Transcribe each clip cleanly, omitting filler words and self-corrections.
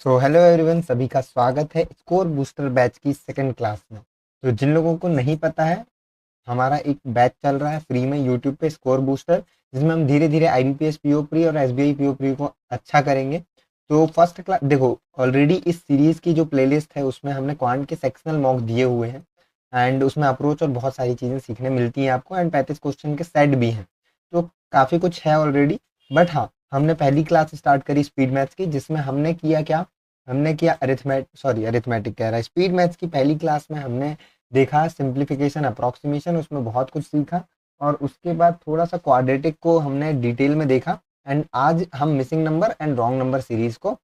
So hello everyone, सभी का स्वागत है स्कोर बूस्टर बैच की सेकंड क्लास में। तो जिन लोगों को नहीं पता है, हमारा एक बैच चल रहा है फ्री में यूट्यूब पे, स्कोर बूस्टर, जिसमें हम धीरे धीरे आईबीपीएस पीओ प्री और एसबीआई पीओ प्री को अच्छा करेंगे। तो फर्स्ट क्लास देखो, ऑलरेडी इस सीरीज की जो प्लेलिस्ट है उसमें हमने क्वांट के सेक्शनल मॉक दिए हुए हैं एंड उसमें अप्रोच और बहुत सारी चीज़ें सीखने मिलती हैं आपको एंड 35 क्वेश्चन के सेट भी हैं। तो काफ़ी कुछ है ऑलरेडी। बट हाँ, हमने पहली क्लास स्टार्ट करी स्पीड मैथ्स की, जिसमें हमने किया क्या, हमने किया अरिथमेटिक कह रहा है, स्पीड मैथ्स की पहली क्लास में हमने देखा सिंप्लीफिकेशन अप्रॉक्सीमेशन, उसमें बहुत कुछ सीखा और उसके बाद थोड़ा सा क्वाड्रेटिक को हमने डिटेल में देखा एंड आज हम missing number and wrong number series को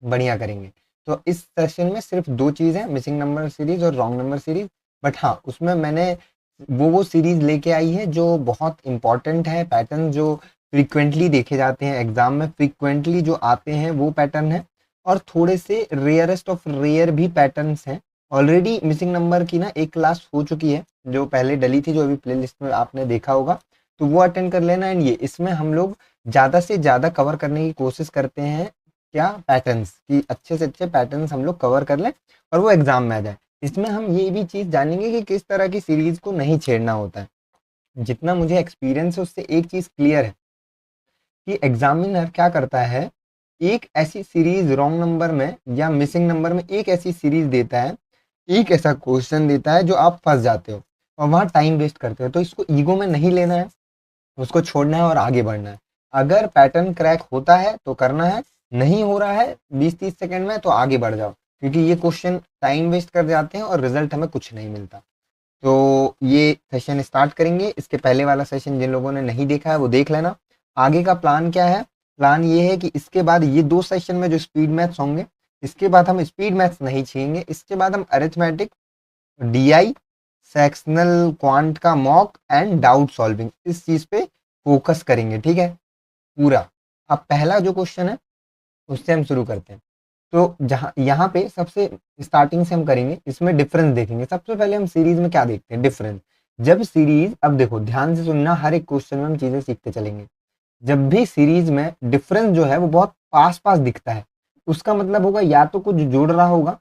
बढ़िया करेंगे। तो इस सेशन में सिर्फ दो चीज़ है, मिसिंग नंबर सीरीज और रॉन्ग नंबर सीरीज। बट हाँ, उसमें मैंने वो सीरीज लेके आई है जो बहुत इंपॉर्टेंट है, पैटर्न जो फ्रीक्वेंटली देखे जाते हैं एग्जाम में, फ्रीक्वेंटली जो आते हैं वो पैटर्न है और थोड़े से रेयरेस्ट ऑफ रेयर भी पैटर्न्स हैं। ऑलरेडी मिसिंग नंबर की ना एक क्लास हो चुकी है जो पहले डली थी, जो अभी प्लेलिस्ट में आपने देखा होगा, तो वो अटेंड कर लेना। एंड ये इसमें हम लोग ज़्यादा से ज़्यादा कवर करने की कोशिश करते हैं, क्या पैटर्न्स की, अच्छे से अच्छे पैटर्न्स हम लोग कवर कर लें और वो एग्जाम में आ जाए। इसमें हम ये भी चीज़ जानेंगे कि किस तरह की सीरीज को नहीं छेड़ना होता है। जितना मुझे एक्सपीरियंस है उससे एक चीज़ क्लियर है कि एग्जामिनर क्या करता है, एक ऐसी सीरीज रॉन्ग नंबर में या मिसिंग नंबर में एक ऐसी सीरीज देता है, एक ऐसा क्वेश्चन देता है जो आप फंस जाते हो और वहाँ टाइम वेस्ट करते हो। तो इसको ईगो में नहीं लेना है, उसको छोड़ना है और आगे बढ़ना है। अगर पैटर्न क्रैक होता है तो करना है, नहीं हो रहा है 20-30 सेकंड में तो आगे बढ़ जाओ, क्योंकि ये क्वेश्चन टाइम वेस्ट कर जाते हैं और रिजल्ट हमें कुछ नहीं मिलता। तो ये सेशन स्टार्ट करेंगे। इसके पहले वाला सेशन जिन लोगों ने नहीं देखा है वो देख लेना। आगे का प्लान क्या है, प्लान ये है कि इसके बाद ये दो सेशन में जो स्पीड मैथ्स होंगे, इसके बाद हम स्पीड मैथ्स नहीं छेड़ेंगे, इसके बाद हम अरिथमेटिक, डीआई, सेक्शनल क्वांट का मॉक एंड डाउट सॉल्विंग, इस चीज पे फोकस करेंगे, ठीक है पूरा। अब पहला जो क्वेश्चन है उससे हम शुरू करते हैं। तो जहाँ यहाँ पे सबसे स्टार्टिंग से हम करेंगे, इसमें डिफरेंस देखेंगे। सबसे पहले हम सीरीज में क्या देखते हैं, डिफरेंस। जब सीरीज, अब देखो ध्यान से सुनना, हर एक क्वेश्चन में हम चीजें सीखते चलेंगे। जब भी सीरीज में डिफरेंस जो है वो बहुत पास पास दिखता है, उसका मतलब होगा या तो कुछ जुड़ रहा होगा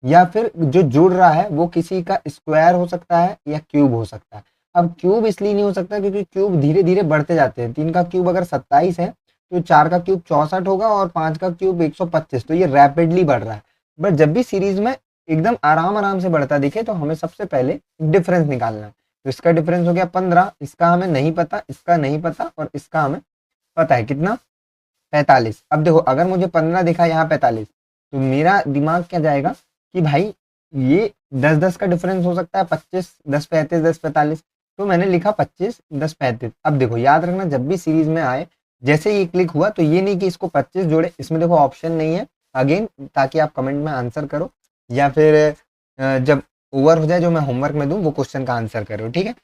या फिर जो जुड़ रहा है वो किसी का स्क्वायर हो सकता है या क्यूब हो सकता है। अब क्यूब इसलिए नहीं हो सकता क्योंकि क्यूब धीरे धीरे बढ़ते जाते हैं। 3 का क्यूब अगर 27 है तो 4 का क्यूब 64 होगा और 5 का क्यूब 125, तो ये रैपिडली बढ़ रहा है। बट जब भी सीरीज में एकदम आराम आराम से बढ़ता दिखे तो हमें सबसे पहले डिफरेंस निकालना है। तो इसका डिफरेंस हो गया 15, इसका हमें नहीं पता, इसका नहीं पता और इसका हमें पता है कितना, 45। अब देखो, अगर मुझे 15 दिखा यहाँ 45, तो मेरा दिमाग क्या जाएगा कि भाई ये 10-10 का डिफरेंस हो सकता है, 25, 10-35, 10-45, तो मैंने लिखा 25, 10-35। अब देखो याद रखना, जब भी सीरीज में आए, जैसे ये क्लिक हुआ तो ये नहीं कि इसको 25 जोड़े, इसमें देखो ऑप्शन नहीं है अगेन, ताकि आप कमेंट में आंसर करो या फिर जब ओवर हो जाए जो मैं होमवर्क में दूं वो क्वेश्चन का आंसर करो, ठीक है।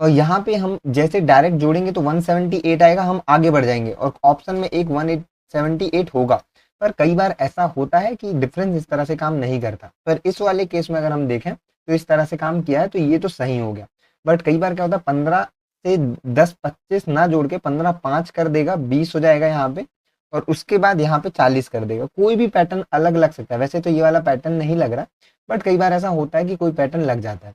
और यहाँ पे हम जैसे डायरेक्ट जोड़ेंगे तो 178 आएगा, हम आगे बढ़ जाएंगे और ऑप्शन में एक 178 होगा। पर कई बार ऐसा होता है कि डिफरेंस इस तरह से काम नहीं करता, पर इस वाले केस में अगर हम देखें तो इस तरह से काम किया है तो ये तो सही हो गया। बट कई बार क्या होता है, 15 से 10-25 ना जोड़ के 15-5 कर देगा, 20 हो जाएगा यहाँ पे, और उसके बाद यहाँ पे 40 कर देगा। कोई भी पैटर्न अलग लग सकता है, वैसे तो ये वाला पैटर्न नहीं लग रहा, बट कई बार ऐसा होता है कि कोई पैटर्न लग जाता है।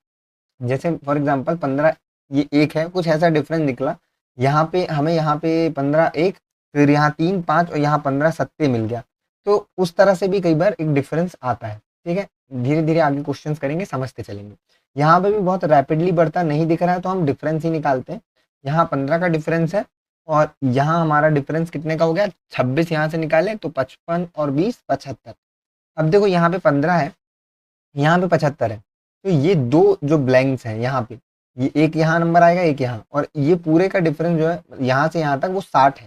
जैसे फॉर एग्जांपल 15 ये एक है, कुछ ऐसा डिफरेंस निकला, यहाँ पे हमें, यहाँ पे 15 एक, फिर यहाँ 3 5 और यहाँ 15 सत्ते मिल गया। तो उस तरह से भी कई बार एक डिफरेंस आता है, ठीक है। धीरे धीरे आगे क्वेश्चंस करेंगे, समझते चलेंगे। यहाँ पे भी बहुत रैपिडली बढ़ता नहीं दिख रहा है तो हम डिफरेंस ही निकालते हैं। यहाँ 15 का डिफरेंस है और यहाँ हमारा डिफरेंस कितने का हो गया, 26 यहाँ से निकाले तो 55 और 20 75। अब देखो यहाँ पे 15 है, यहाँ पे 75 है, तो ये दो जो ब्लैंक्स हैं यहाँ पे, ये एक यहाँ नंबर आएगा एक यहाँ, और ये पूरे का डिफरेंस जो है यहाँ से यहाँ तक वो 60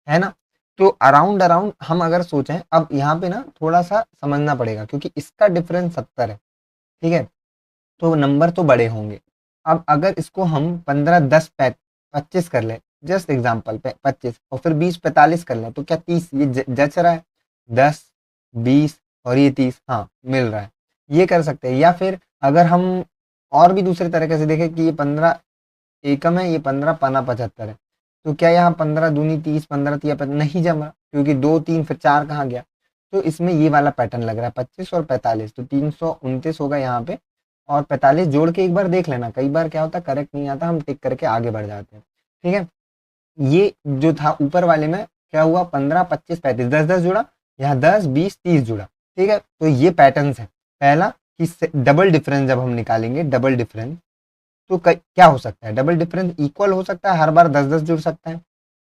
है ना। तो अराउंड अराउंड हम अगर सोचें, अब यहाँ पे ना थोड़ा सा समझना पड़ेगा क्योंकि इसका डिफरेंस 70 है, ठीक है, तो नंबर तो बड़े होंगे। अब अगर इसको हम 15 10 25 कर लें, जस्ट एग्जाम्पल पे 25, और फिर 20 45 कर लें, तो क्या 30 ये जच रहा है, 10 20 और ये 30, हाँ मिल रहा है, ये कर सकते हैं। या फिर अगर हम और भी दूसरे तरीके से देखें कि ये 15 एकम है, ये 15 पना 75 है, तो क्या यहाँ 15 दूनी 30, 15 तिया नहीं जमा, क्योंकि 2 3 फिर 4 कहाँ गया, तो इसमें ये वाला पैटर्न लग रहा है 25 और 45, तो 329 होगा यहाँ पे, और 45 जोड़ के एक बार देख लेना, कई बार क्या होता है करेक्ट नहीं आता, हम टिक करके आगे बढ़ जाते हैं। ठीक है, ये जो था ऊपर वाले में क्या हुआ, 15 25 35 10 10 जुड़ा, यहाँ 10 20 30 जुड़ा। ठीक है, तो ये पैटर्न्स है। पहला कि डबल डिफरेंस जब हम निकालेंगे, डबल डिफरेंस तो क्या हो सकता है, डबल डिफरेंस इक्वल हो सकता है, हर बार 10 10 जुड़ सकता है,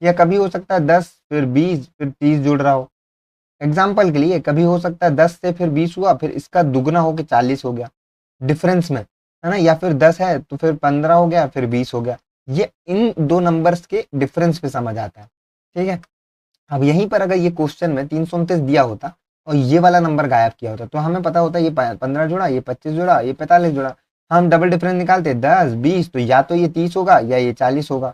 या कभी हो सकता है 10 फिर 20 फिर 30 जुड़ रहा हो। एग्जाम्पल के लिए कभी हो सकता है 10 से फिर 20 हुआ, फिर इसका दुगना होकर 40 हो गया डिफरेंस में, है ना, या फिर 10 है तो फिर 15 हो गया, फिर 20 हो गया। ये इन दो नंबर्स के डिफरेंस पे समझ आता है। ठीक है, अब यहीं पर अगर ये क्वेश्चन में 329 दिया होता और ये वाला नंबर गायब किया होता, तो हमें पता होता ये 15 जुड़ा, ये 25 जुड़ा, ये 45 जुड़ा, हम डबल डिफरेंस निकालते 10 20, तो या तो ये 30 होगा या ये 40 होगा,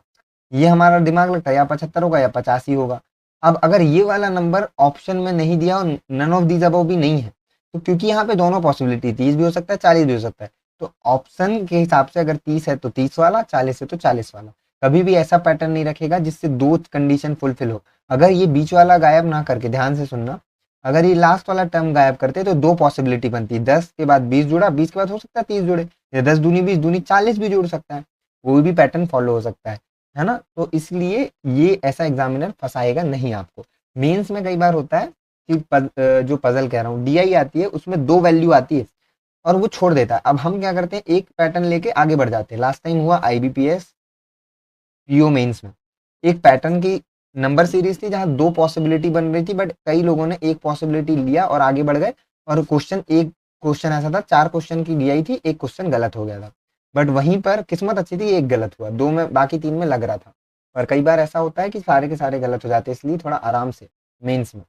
ये हमारा दिमाग लगता है या 75 होगा या 85 होगा। अब अगर ये वाला नंबर ऑप्शन में नहीं दिया और नन ऑफ दीज अबव भी नहीं है, तो क्योंकि यहाँ पे दोनों पॉसिबिलिटी 30 भी हो सकता है 40 भी हो सकता है, तो ऑप्शन के हिसाब से अगर 30 है तो 30 वाला, 40 है तो 40 वाला। कभी भी ऐसा पैटर्न नहीं रखेगा जिससे दो कंडीशन फुलफिल हो। अगर ये बीच वाला गायब ना करके, ध्यान से सुनना, अगर ये लास्ट वाला टर्म गायब करते तो दो पॉसिबिलिटी बनती, 10 के बाद 20 जुड़ा, 20 के बाद हो सकता है 30 जुड़े, या 10 दूनी 20 दूनी 40 भी जुड़ सकता है, वो भी पैटर्न फॉलो हो सकता है ना। तो इसलिए ये ऐसा एग्जामिनर फंसाएगा नहीं आपको। मेंस में कई बार होता है कि जो पजल कह रहा हूँ DI आती है, उसमें दो वैल्यू आती है और वो छोड़ देता है। अब हम क्या करते हैं, एक पैटर्न लेके आगे बढ़ जाते हैं। लास्ट टाइम हुआ IBPS PO मेंस में, एक पैटर्न की नंबर सीरीज थी जहां दो पॉसिबिलिटी बन रही थी, बट कई लोगों ने एक पॉसिबिलिटी लिया और आगे बढ़ गए, और क्वेश्चन ऐसा था, 4 क्वेश्चन की DI थी, एक क्वेश्चन गलत हो गया था, बट वहीं पर किस्मत अच्छी थी, एक गलत हुआ, दो में बाकी 3 में लग रहा था। पर कई बार ऐसा होता है कि सारे के सारे गलत हो जाते हैं, इसलिए थोड़ा आराम से मेंस में।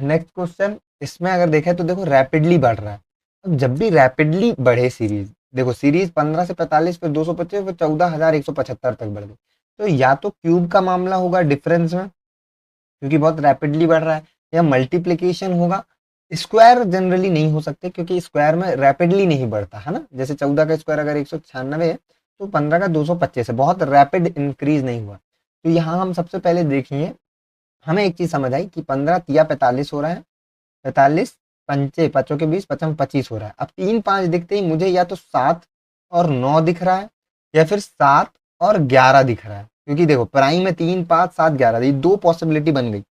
नेक्स्ट क्वेश्चन, इसमें अगर देखें तो देखो रैपिडली बढ़ रहा है। अब जब भी रैपिडली बढ़े सीरीज, देखो सीरीज 15 से 45 फिर 225 फिर 14,175 तक बढ़ गई, तो या तो क्यूब का मामला होगा डिफरेंस में, क्योंकि बहुत रैपिडली बढ़ रहा है, या मल्टीप्लीकेशन होगा। स्क्वायर जनरली नहीं हो सकते, क्योंकि स्क्वायर में रैपिडली नहीं बढ़ता, है ना। जैसे 14 का स्क्वायर अगर 196 है तो 15 का 225 है, बहुत रैपिड इंक्रीज नहीं हुआ। तो यहाँ हम सबसे पहले देखेंगे, हमें एक चीज समझ आई कि 15 तिया 45 हो रहा है, 45 पंचे पचों के 20 पचम 25 हो रहा है। अब 3 5 दिखते ही मुझे या तो 7 और 9 दिख रहा है, या फिर 7 और 11 दिख रहा है, क्योंकि देखो प्राइम में 3 5 7 11, ये दो पॉसिबिलिटी बन गई।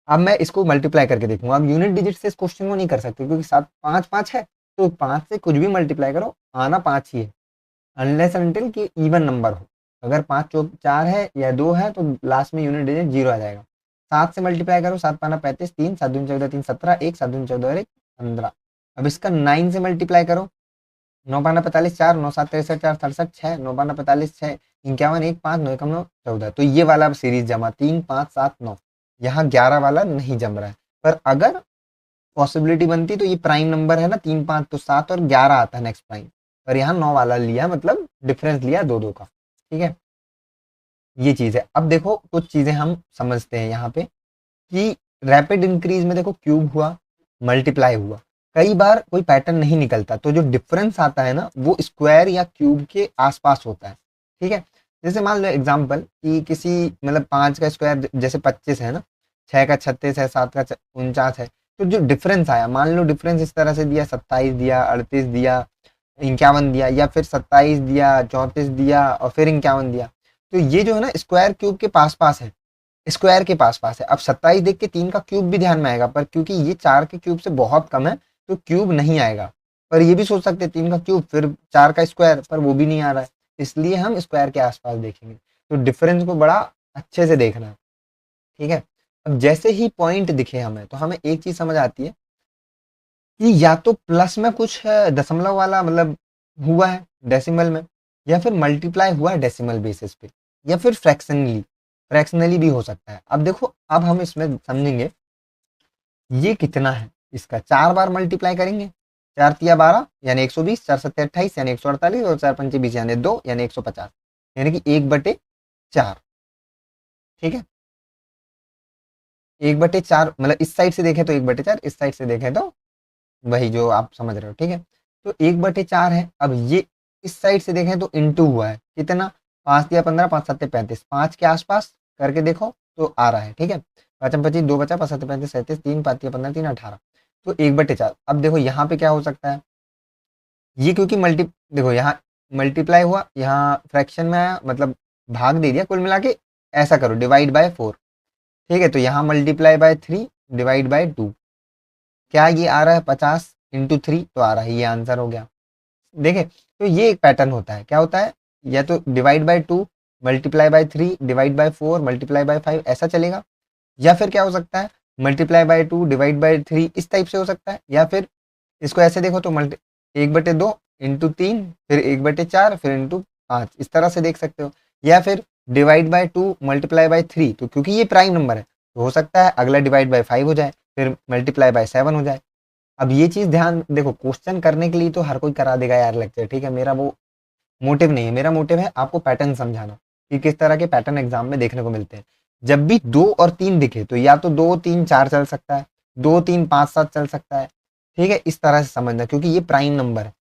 अब मैं इसको मल्टीप्लाई करके देखूंगा। अब यूनिट डिजिट से इस क्वेश्चन को नहीं कर सकते, क्योंकि 7 5 5 है, तो 5 से कुछ भी मल्टीप्लाई करो आना 5 ही है, अनलेस अनटिल कि इवन नंबर हो। अगर 5 चौक 4 है या 2 है तो लास्ट में यूनिट डिजिट 0 आ जाएगा। 7 से मल्टीप्लाई करो, 7 पाना 35, 3 7 दूनी 14 3 17, 1 7 दूनी 14 और 1 15। अब इसका 9 से मल्टीप्लाई करो, 9 पाना 45 4 9 7 63 4 67 6, 9 पाना 45 6 51 1 5 9 9 14। तो ये वाला सीरीज जमा 3 5 7 9, यहाँ 11 वाला नहीं जम रहा है। पर अगर पॉसिबिलिटी बनती तो ये प्राइम नंबर है ना, 3 5 तो 7 और 11 आता है नेक्स्ट प्राइम, पर यहाँ 9 वाला लिया, मतलब डिफरेंस लिया दो दो का। ठीक है, ये चीज है। अब देखो कुछ चीजें हम समझते हैं यहाँ पे कि रैपिड इंक्रीज में देखो क्यूब हुआ, मल्टीप्लाई हुआ, कई बार कोई पैटर्न नहीं निकलता, तो जो डिफरेंस आता है ना वो स्क्वायर या क्यूब के आसपास होता है। ठीक है, जैसे मान लो एग्जांपल कि किसी मतलब 5 का स्क्वायर जैसे 25 है ना, 6 का 36 है, 7 का 49 है, तो जो डिफरेंस आया, मान लो डिफरेंस इस तरह से दिया, 27 दिया, 38 दिया, 51 दिया, या फिर 27 दिया, 34 दिया और फिर 51 दिया, तो ये जो है ना स्क्वायर क्यूब के पास पास है, स्क्वायर के पास पास है। अब 27 देख के 3 का क्यूब भी ध्यान में आएगा, पर क्योंकि ये 4 के क्यूब से बहुत कम है तो क्यूब नहीं आएगा। पर ये भी सोच सकते हैं 3 का क्यूब फिर 4 का स्क्वायर, पर वो भी नहीं आ रहा है, इसलिए हम स्क्वायर के आसपास देखेंगे। तो डिफरेंस को बड़ा अच्छे से देखना है। ठीक है, अब जैसे ही पॉइंट दिखे हमें, तो हमें एक चीज समझ आती है कि या तो प्लस में कुछ दशमलव वाला मतलब हुआ है डेसिमल में, या फिर मल्टीप्लाई हुआ है डेसिमल बेसिस पे, या फिर फ्रैक्शनली भी हो सकता है। अब देखो, अब हम इसमें समझेंगे ये कितना है, इसका 4 बार मल्टीप्लाई करेंगे, 4 तिया 12 यानी 120, 4 सत्ते 28 यानी 148, और 4 पंचे 20 यानी 2 यानी 150, यानी कि 1/4। ठीक है, 1/4 मतलब इस साइड से देखें तो 1/4, इस साइड से देखें तो वही जो आप समझ रहे हो। ठीक है, तो 1/4 है। अब ये इस साइड से देखें तो इंटू हुआ है कितना, 5 या 15 5 7 35, 5 के आसपास करके देखो तो आ रहा है। ठीक है, 5 25 2 बचा, 5 7 35 37, 3 5 15 3 18, तो 1/4। अब देखो यहाँ पे क्या हो सकता है, ये क्योंकि देखो यहाँ मल्टीप्लाई हुआ, यहाँ फ्रैक्शन में आया, मतलब भाग दे दिया, कुल मिला के ऐसा करो डिवाइड बाय 4, ठीक है। तो यहाँ मल्टीप्लाई बाय 3 डिवाइड बाय 2, क्या ये आ रहा है 50 × 3, तो आ रहा है, ये आंसर हो गया। देखे, तो ये एक पैटर्न होता है, क्या होता है, या तो divide by 2 multiply by 3 divide by 4 multiply by 5 ऐसा चलेगा, या फिर क्या हो सकता है मल्टीप्लाई बाय 2 डिवाइड बाय 3 इस टाइप से हो सकता है, या फिर इसको ऐसे देखो तो 1/2 इंटू 3 फिर 1/4 फिर इंटू 5 इस तरह से देख सकते हो, या फिर डिवाइड बाय 2 मल्टीप्लाई बाय 3, तो क्योंकि ये प्राइम नंबर है तो हो सकता है अगला डिवाइड बाय 5 हो जाए, फिर मल्टीप्लाई बाय 7 हो जाए। अब ये चीज ध्यान देखो, क्वेश्चन करने के लिए तो हर कोई करा देगा यार लेक्चर, ठीक है, मेरा वो मोटिव नहीं है, मेरा मोटिव है आपको पैटर्न समझाना कि किस तरह के पैटर्न एग्जाम में देखने को मिलते हैं। जब भी 2 और 3 दिखे तो या तो 2 3 4 चल सकता है, 2 3 5 7 चल सकता है, ठीक है, इस तरह से समझना, क्योंकि ये प्राइम नंबर है।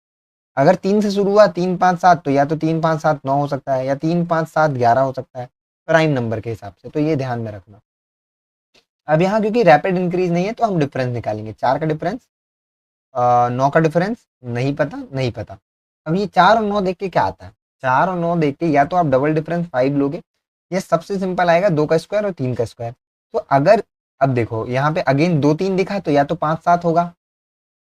अगर 3 से शुरू हुआ 3 5 7 तो या तो 3 5 7 9 हो सकता है, या 3 5 7 11 हो सकता है प्राइम नंबर के हिसाब से, तो ये ध्यान में रखना। अब यहाँ क्योंकि रैपिड इंक्रीज नहीं है तो हम डिफरेंस निकालेंगे, 4 का डिफरेंस, 9 का डिफरेंस, नहीं पता नहीं पता। अब ये 4 और 9 देख के क्या आता है, 4 और 9 देख के या तो आप डबल डिफरेंस 5 लोगे, ये सबसे सिंपल आएगा 2 का स्क्वायर और 3 का स्क्वायर। तो अगर अब देखो यहाँ पे अगेन 2 3 दिखा तो या तो 5 7 होगा,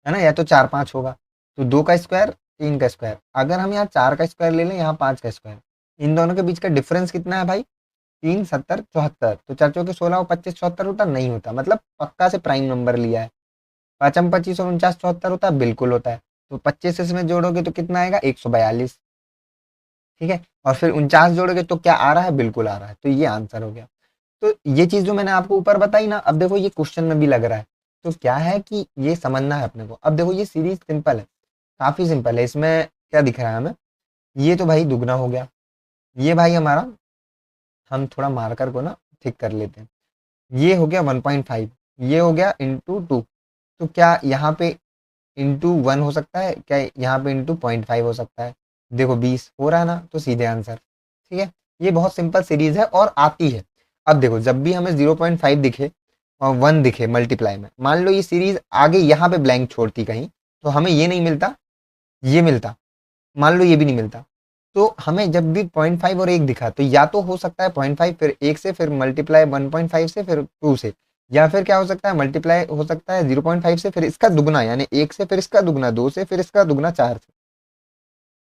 है ना, या तो 4 5 होगा, तो 2 का स्क्वायर 3 का स्क्वायर। अगर हम यहाँ 4 का स्क्वायर ले लें, यहाँ 5 का स्क्वायर, इन दोनों के बीच का डिफरेंस कितना है भाई, 3 70 74, तो 4 चौके 16 और 25 74 होता नहीं होता, मतलब पक्का से प्राइम नंबर लिया है। 5 25 और 49 74 होता है, बिल्कुल होता है। तो 25 इसमें जोड़ोगे तो कितना आएगा 142, ठीक है, और फिर 49 जोड़ोगे तो क्या आ रहा है, बिल्कुल आ रहा है, तो ये आंसर हो गया। तो ये चीज जो मैंने आपको ऊपर बताई ना, अब देखो ये क्वेश्चन में भी लग रहा है, तो क्या है कि ये समझना है अपने को। अब देखो ये सीरीज सिंपल है, काफी सिंपल है, इसमें क्या दिख रहा है हमें, ये तो भाई दुगना हो गया, ये भाई हमारा, हम थोड़ा मार्कर को ना ठीक कर लेते हैं, ये हो गया 1.5, ये हो गया ×2, तो क्या यहाँ पे ×1 हो सकता है, क्या यहाँ पे ×0.5 हो सकता है, देखो 20 हो रहा है ना, तो सीधे आंसर, ठीक है। ये बहुत सिंपल सीरीज है और आती है। अब देखो जब भी हमें 0.5 दिखे और 1 दिखे मल्टीप्लाई में, मान लो ये सीरीज आगे यहाँ पे ब्लैंक छोड़ती कहीं, तो हमें ये नहीं मिलता, ये मिलता, मान लो ये भी नहीं मिलता, तो हमें जब भी 0.5 और 1 दिखा तो या तो हो सकता है 0.5 फिर 1 से फिर मल्टीप्लाई 1.5 से फिर 2 से, या फिर क्या हो सकता है मल्टीप्लाई हो सकता है 0.5 से फिर इसका दुगना, यानी 1 से फिर इसका दुगना, 2 से फिर इसका दुगना, 4 से,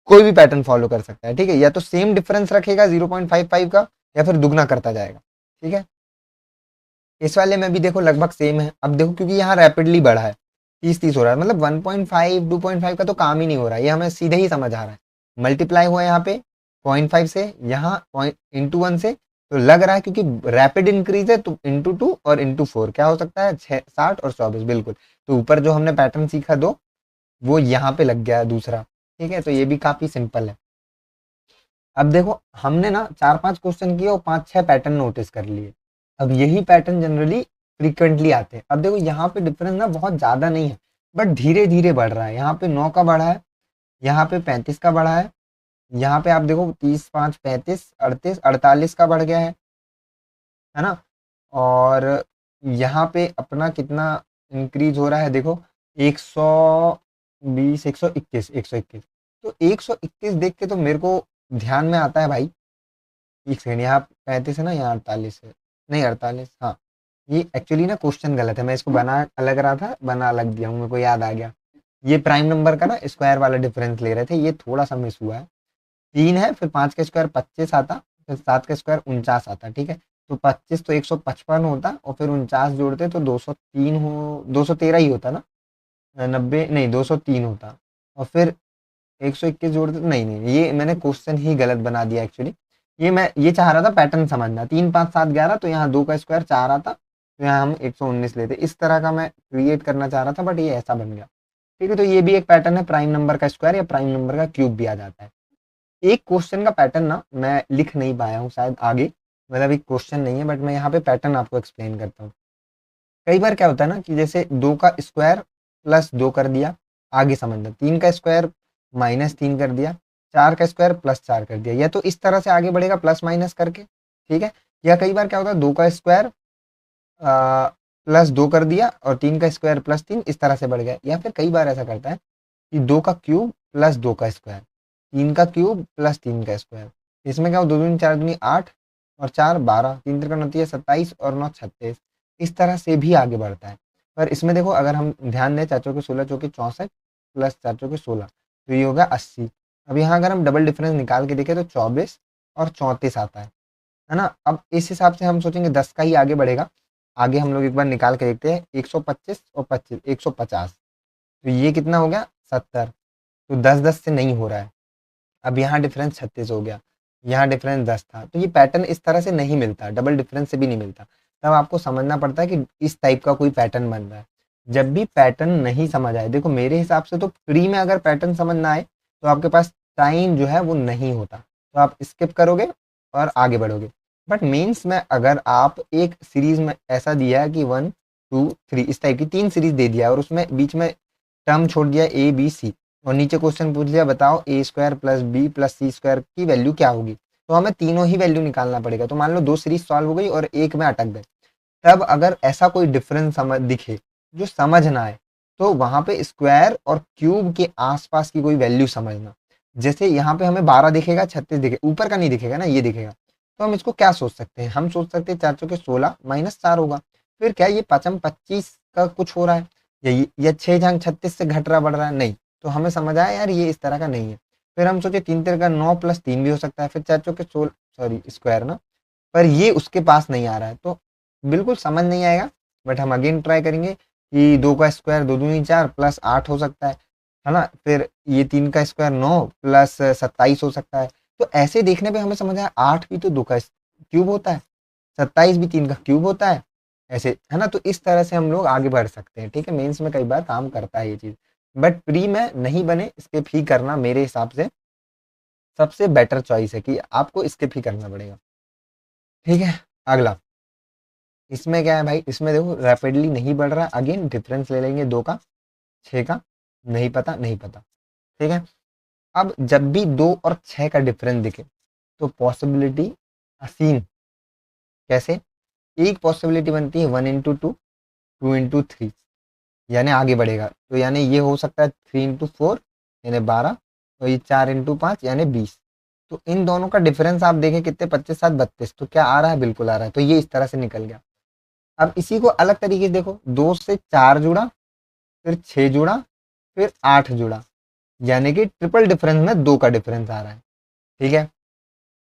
कोई भी पैटर्न फॉलो कर सकता है, ठीक है, या तो सेम डिफरेंस रखेगा 0.55 का, या फिर दुगना करता जाएगा, ठीक है। इस वाले में भी देखो लगभग सेम है। अब देखो क्योंकि यहाँ रैपिडली बढ़ा है, 30 30 हो रहा है, मतलब 1.5 2.5 का तो काम ही नहीं हो रहा है, ये हमें सीधे ही समझ आ रहा है। मल्टीप्लाई हुआ यहाँ पे 0.5 से, यहाँ ×1 से, तो लग रहा है क्योंकि रैपिड इंक्रीज है तो ×2 और ×4 क्या हो सकता है 60 और 24, बिल्कुल। तो ऊपर जो हमने पैटर्न सीखा दो, वो यहाँ पे लग गया दूसरा, ठीक है, तो ये भी काफी सिंपल है। अब देखो हमने ना 4 5 क्वेश्चन किए और 5 6 पैटर्न नोटिस कर लिए। अब यही पैटर्न जनरली फ्रीक्वेंटली आते हैं। अब देखो यहाँ पे डिफरेंस ना बहुत ज्यादा नहीं है, बट धीरे धीरे बढ़ रहा है। यहाँ पे 9 का बढ़ा है, यहाँ पे 35 का बढ़ा है, यहाँ पे आप देखो 30 5 35 38 48 का बढ़ गया है ना। और यहाँ पे अपना कितना इंक्रीज हो रहा है देखो, 120 121 121, तो 121 देख के तो मेरे को ध्यान में आता है भाई, एक सेकंड, यहाँ 35 है ना, यहाँ 48 है, नहीं 48, हाँ, ये एक्चुअली ना क्वेश्चन गलत है, मैं इसको बना अलग रहा था, बना अलग दिया हूँ, मेरे को याद आ गया। ये प्राइम नंबर का ना स्क्वायर वाला डिफरेंस ले रहे थे, ये थोड़ा सा मिस हुआ है। 3 है, फिर 5 का स्क्वायर 25 आता, फिर 7 का स्क्वायर 49 आता, ठीक है। तो 25 तो 155 होता, और फिर 49 जोड़ते तो 203 हो, 213 ही होता ना, 90 नहीं 203 होता, और फिर 121 जोड़ते नहीं नहीं, ये मैंने क्वेश्चन ही गलत बना दिया एक्चुअली। ये मैं ये चाह रहा था पैटर्न समझना, 3 5 7 11, तो यहाँ 2 का स्क्वायर 4 आता, तो यहाँ हम 119 लेते, इस तरह का मैं क्रिएट करना चाह रहा था, बट ये ऐसा बन गया, ठीक है। तो ये भी एक पैटर्न है, प्राइम नंबर का स्क्वायर या प्राइम नंबर का क्यूब भी आ जाता है। एक क्वेश्चन का पैटर्न ना मैं लिख नहीं पाया हूँ शायद आगे, मतलब एक क्वेश्चन नहीं है, बट मैं यहाँ पे पैटर्न आपको एक्सप्लेन करता हूँ। कई बार क्या होता है ना कि जैसे 2 का स्क्वायर +2 कर दिया, आगे समझना, 3 का स्क्वायर -3 कर दिया, 4 का स्क्वायर +4 कर दिया, या तो इस तरह से आगे बढ़ेगा प्लस माइनस करके, ठीक है। या कई बार क्या होता है 2 का स्क्वायर प्लस 2 कर दिया और 3 का स्क्वायर प्लस 3, इस तरह से बढ़ गया। या फिर कई बार ऐसा करता है कि 2 का क्यूब प्लस 2 का स्क्वायर, 3 का क्यूब प्लस 3 का स्क्वायर। इसमें क्या हो, 2 दूनी 4 दूनी 8 और 4 12, 3 त्रिका 29 27 और 9 36, इस तरह से भी आगे बढ़ता है। पर इसमें देखो अगर हम ध्यान दें, 4 चौके 16 चौके 64 प्लस 4 चौके 16, तो ये होगा 80। अब यहाँ अगर हम डबल डिफरेंस निकाल के देखें तो 24 और 34 आता है ना। अब इस हिसाब से हम सोचेंगे 10 का ही आगे बढ़ेगा। आगे हम लोग एक बार निकाल के देखते हैं, 125 और 25 150, तो ये कितना हो गया 70। तो 10 10 से नहीं हो रहा है। अब यहाँ डिफरेंस 36 हो गया, यहाँ डिफरेंस 10 था। तो ये पैटर्न इस तरह से नहीं मिलता, डबल डिफरेंस से भी नहीं मिलता। तब आपको समझना पड़ता है कि इस टाइप का कोई पैटर्न बन रहा है। जब भी पैटर्न नहीं समझ आए, देखो मेरे हिसाब से तो प्री में अगर पैटर्न समझ ना आए तो आपके पास टाइम जो है वो नहीं होता, तो आप स्किप करोगे और आगे बढ़ोगे। बट मेंस में अगर आप एक सीरीज में ऐसा दिया है कि 1 2 3 इस टाइप की 3 सीरीज दे दिया और उसमें बीच में टर्म छोड़ दिया ए बी सी, और नीचे क्वेश्चन पूछ लिया बताओ ए स्क्वायर प्लस बी प्लस सी स्क्वायर की वैल्यू क्या होगी, तो हमें तीनों ही वैल्यू निकालना पड़ेगा। तो मान लो 2 सीरीज सॉल्व हो गई और एक में अटक गए, तब अगर ऐसा कोई डिफरेंस समझ दिखे जो समझ ना आए, तो वहां पे स्क्वायर और क्यूब के आसपास की कोई वैल्यू समझना। जैसे यहाँ पे हमें 12 दिखेगा 36 दिखेगा, ऊपर का नहीं दिखेगा ना, ये दिखेगा। तो हम इसको क्या सोच सकते हैं, हम सोच सकते हैं 4 चौके 16 माइनस 4 होगा। फिर क्या ये 5 25 का कुछ हो रहा है, या 6 जहां 36 से घट रहा बढ़ रहा है, नहीं। तो हमें समझ आया यार ये इस तरह का नहीं है। फिर हम सोचे 3 तिरका 9 प्लस 3 भी हो सकता है, फिर 4 चौके 16 सॉरी स्क्वायर ना, पर ये उसके पास नहीं आ रहा है, तो बिल्कुल समझ नहीं आएगा। बट हम अगेन ट्राई करेंगे कि 2 का स्क्वायर 2 दूनी 4 प्लस 8 हो सकता है ना। फिर ये 3 का स्क्वायर 9 प्लस 27 हो सकता है। तो ऐसे देखने पे हमें समझ आया 8 भी तो 2 का क्यूब होता है, 27 भी 3 का क्यूब होता है, ऐसे है ना। तो इस तरह से हम लोग आगे बढ़ सकते हैं, ठीक है। मेंस में कई बार काम करता है ये चीज़, बट प्री में नहीं बने स्किप ही करना मेरे हिसाब से सबसे बेटर चॉइस है, कि आपको स्किप ही करना पड़ेगा, ठीक है। अगला, इसमें क्या है भाई, इसमें देखो रैपिडली नहीं बढ़ रहा, अगेन डिफरेंस ले लेंगे 2 का 6 का, नहीं पता नहीं पता, ठीक है। अब जब भी 2 और 6 का डिफरेंस दिखे तो पॉसिबिलिटी असीम, कैसे, एक पॉसिबिलिटी बनती है 1 इंटू 2 2 इंटू 3, यानी आगे बढ़ेगा। तो यानी ये हो सकता है 3 इंटू 4 यानी 12, और ये 4 इंटू 5 यानी 20। तो इन दोनों का डिफरेंस आप देखें कितने, 25 7 32, तो क्या आ रहा है, बिल्कुल आ रहा है। तो ये इस तरह से निकल गया। अब इसी को अलग तरीके से देखो, 2 से 4 जुड़ा, फिर 6 जुड़ा, फिर 8 जुड़ा, यानी कि ट्रिपल डिफरेंस में 2 का डिफरेंस आ रहा है, ठीक है।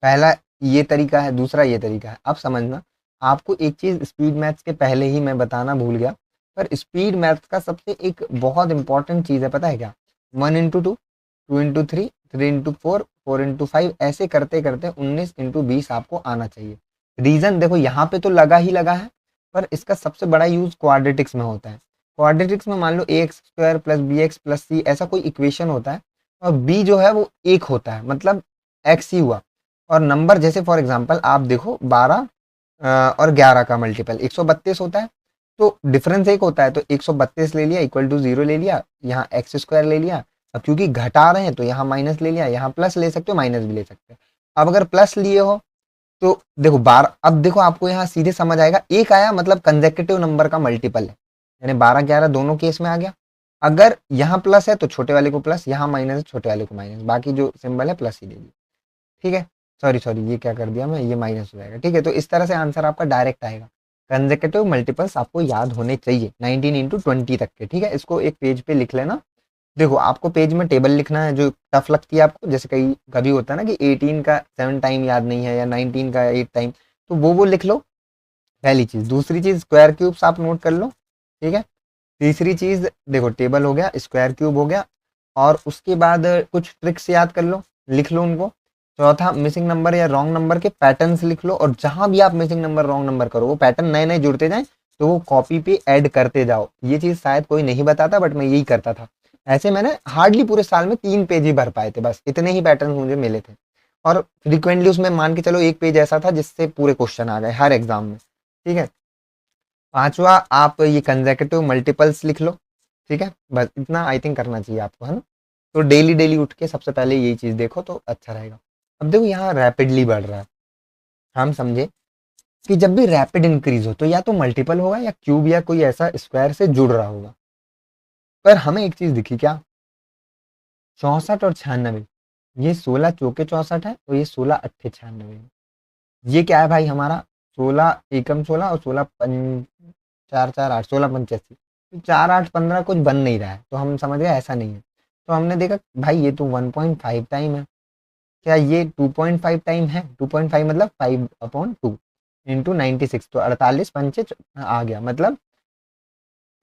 पहला ये तरीका है, दूसरा ये तरीका है। अब समझना, आपको एक चीज स्पीड मैथ्स के पहले ही मैं बताना भूल गया, पर स्पीड मैथ्स का सबसे एक बहुत इंपॉर्टेंट चीज है, पता है क्या, 1 इंटू 2 2 इंटू 3 3 इंटू 4 4 इंटू 5, ऐसे करते करते 19 इंटू 20 आपको आना चाहिए। रीजन देखो यहाँ पे तो लगा ही लगा है, पर इसका सबसे बड़ा यूज क्वाड्रेटिक्स में होता है। क्वाड्रेटिक्स में मान लो a x square plus b x plus c ऐसा कोई इक्वेशन होता है, और बी जो है वो एक होता है, मतलब एक्स ही हुआ। और नंबर जैसे फॉर एग्जांपल आप देखो 12 और 11 का मल्टीपल 132 होता है, तो डिफरेंस एक होता है, तो 132 ले लिया इक्वल टू 0 ले लिया, यहाँ एक्स स्क्वायर ले लिया। अब क्योंकि घटा रहे हैं तो यहाँ माइनस ले लिया, यहाँ प्लस ले सकते हो माइनस भी ले सकते हो। अब अगर प्लस लिए हो तो देखो 12, अब देखो आपको यहाँ सीधे समझ आएगा, एक आया मतलब कंजेक्यूटिव नंबर का मल्टीपल है, यानी 12 11 दोनों केस में आ गया। अगर यहाँ प्लस है तो छोटे वाले को प्लस, यहाँ माइनस है छोटे वाले को माइनस, बाकी जो सिंबल है प्लस ही दे दिया, ठीक है। सॉरी सॉरी ये क्या कर दिया मैं, ये माइनस हो जाएगा, ठीक है। तो इस तरह से आंसर आपका डायरेक्ट आएगा। कंजेक्यूटिव मल्टीपल्स आपको याद होने चाहिए 19 इंटू 20 तक के, ठीक है। इसको एक पेज पे लिख लेना। देखो आपको पेज में टेबल लिखना है जो टफ लगती है आपको, जैसे कई कभी होता है ना कि 18 का 7 टाइम याद नहीं है या 19 का 8 टाइम, तो वो लिख लो, पहली चीज। दूसरी चीज स्क्वायर क्यूब्स आप नोट कर लो, ठीक है। तीसरी चीज देखो टेबल हो गया, स्क्वायर क्यूब हो गया, और उसके बाद कुछ ट्रिक्स याद कर लो, लिख लो उनको। चौथा मिसिंग नंबर या रॉन्ग नंबर के पैटर्न्स लिख लो, और जहां भी आप मिसिंग नंबर रॉन्ग नंबर करो वो पैटर्न नए नए जुड़ते जाएं, तो वो कॉपी पे ऐड करते जाओ। ये चीज शायद कोई नहीं बताता, बट मैं यही करता था। ऐसे मैंने हार्डली पूरे साल में 3 पेज ही भर पाए थे, बस इतने ही पैटर्न मुझे मिले थे। और फ्रिक्वेंटली उसमें मान के चलो एक पेज ऐसा था जिससे पूरे क्वेश्चन आ गए हर एग्जाम में, ठीक है। पांचवा आप ये कंजेक्यूटिव मल्टीपल्स लिख लो, ठीक है। बस इतना आई थिंक करना चाहिए आपको, है ना। तो डेली डेली उठ के सबसे पहले यही चीज देखो तो अच्छा रहेगा। अब देखो यहाँ रैपिडली बढ़ रहा है, हम समझे कि जब भी रैपिड इंक्रीज हो तो या तो मल्टीपल होगा या क्यूब या कोई ऐसा स्क्वायर से जुड़ रहा होगा। पर हमें एक चीज दिखी क्या, 64 और 96, ये 16 चौके 64 है और ये 16 अट्ठे 96 है। ये क्या है भाई हमारा, 16 एकम 16 और 16 चार चार आठ, 16 85, तो 4 8 15 कुछ बन नहीं रहा है, तो हम समझ गए ऐसा नहीं है। तो हमने देखा भाई ये तो 1.5 टाइम है, क्या ये 2.5 टाइम है, 2.5 मतलब 5/2 इंटू 96, तो 48 पंचे आ गया, मतलब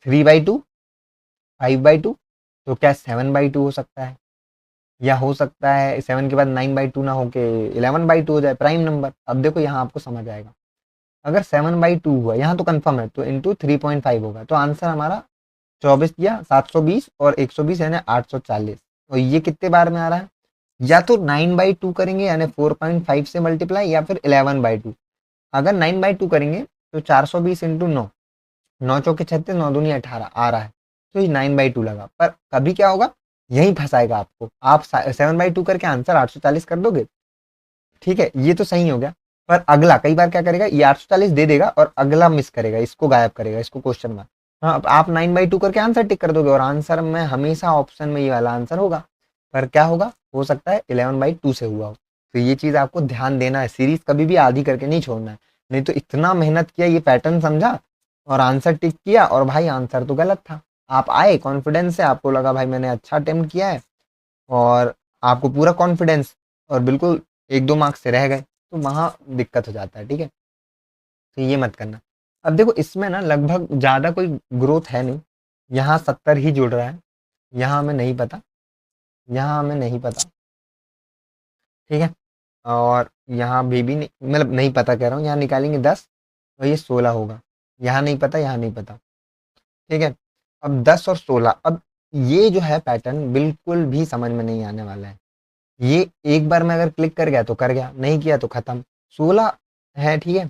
3/2, 5/2, तो क्या 7/2 हो सकता है, या हो सकता है 7 के बाद 9/2 ना होके 11/2 हो जाए प्राइम नंबर। अब देखो यहाँ आपको समझ आएगा, अगर 7/2 हुआ यहाँ तो कंफर्म है, तो इंटू 3.5 होगा, तो आंसर हमारा 24 या 720 और 120 यानी 840। और ये कितने बार में आ रहा है, या तो 9/2 करेंगे यानी 4.5 से मल्टीप्लाई, या फिर 11/2। अगर 9/2 करेंगे तो 420 इंटू 9, 9 चौके 36, 9 दूनी 18 आ रहा है, तो ये 9/2 लगा। पर कभी क्या होगा, यही फंसाएगा आपको, आप 7/2 करके आंसर 840 कर दोगे, ठीक है, ये तो सही हो गया। पर अगला कई बार क्या करेगा, ये 840 दे देगा और अगला मिस करेगा, इसको गायब करेगा, इसको क्वेश्चन मार्क। हाँ, अब आप 9/2 करके आंसर टिक कर दोगे और आंसर में हमेशा ऑप्शन में ये वाला आंसर होगा। पर क्या होगा, हो सकता है 11/2 से हुआ हो। तो ये चीज आपको ध्यान देना है, सीरीज कभी भी आधी करके नहीं छोड़ना है, नहीं तो इतना मेहनत किया, ये पैटर्न समझा और आंसर टिक किया और भाई आंसर तो गलत था। आप आए कॉन्फिडेंस से, आपको लगा भाई मैंने अच्छा अटेम्प्ट किया है और आपको पूरा कॉन्फिडेंस, और बिल्कुल 1 2 मार्क्स से रह गए, तो वहां दिक्कत हो जाता है, ठीक है, तो ये मत करना। अब देखो इसमें ना लगभग ज्यादा कोई ग्रोथ है नहीं, यहाँ 70 ही जुड़ रहा है, यहाँ हमें नहीं पता, यहाँ हमें नहीं पता, ठीक है, और यहाँ भी नहीं, मतलब नहीं पता कह रहा हूँ, यहाँ निकालेंगे 10 और ये 16 होगा, यहाँ नहीं पता, यहाँ नहीं पता, ठीक है। अब 10 और 16, अब ये जो है पैटर्न बिल्कुल भी समझ में नहीं आने वाला है। ये एक बार में अगर क्लिक कर गया तो कर गया, नहीं किया तो खत्म। 16 है, ठीक है,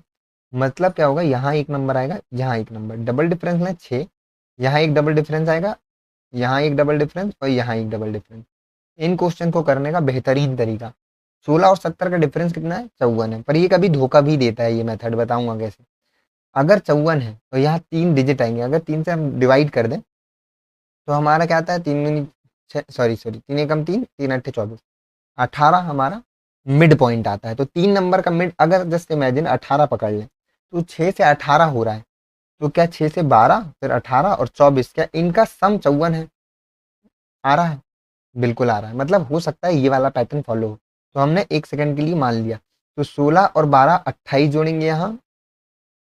मतलब क्या होगा, यहाँ एक नंबर आएगा, यहाँ एक नंबर, डबल डिफरेंस में 6, यहाँ एक डबल डिफरेंस आएगा, यहाँ एक डबल डिफरेंस और यहाँ एक डबल डिफरेंस। इन क्वेश्चन को करने का बेहतरीन तरीका, 16 और 70 का डिफरेंस कितना है, 54 है, पर ये कभी धोखा भी देता है, ये मेथड बताऊंगा कैसे। अगर 54 है तो यहाँ 3 डिजिट आएंगे, अगर 3 से हम डिवाइड कर दें तो हमारा क्या आता है, 3 तीन एकम 3, 3 अट्ठे 24, 18 हमारा मिड पॉइंट आता है। तो 3 नंबर का मिड, अगर जस्ट इमेजिन 18 पकड़ लें, तो 6 से 18 हो रहा है, तो क्या 6 से 12 फिर 18 और 24, क्या इनका सम 54 है, आ रहा है, बिल्कुल आ रहा है, मतलब हो सकता है ये वाला पैटर्न फॉलो हो। तो हमने 1 सेकंड के लिए मान लिया, तो 16 और 12 28 जोड़ेंगे यहाँ,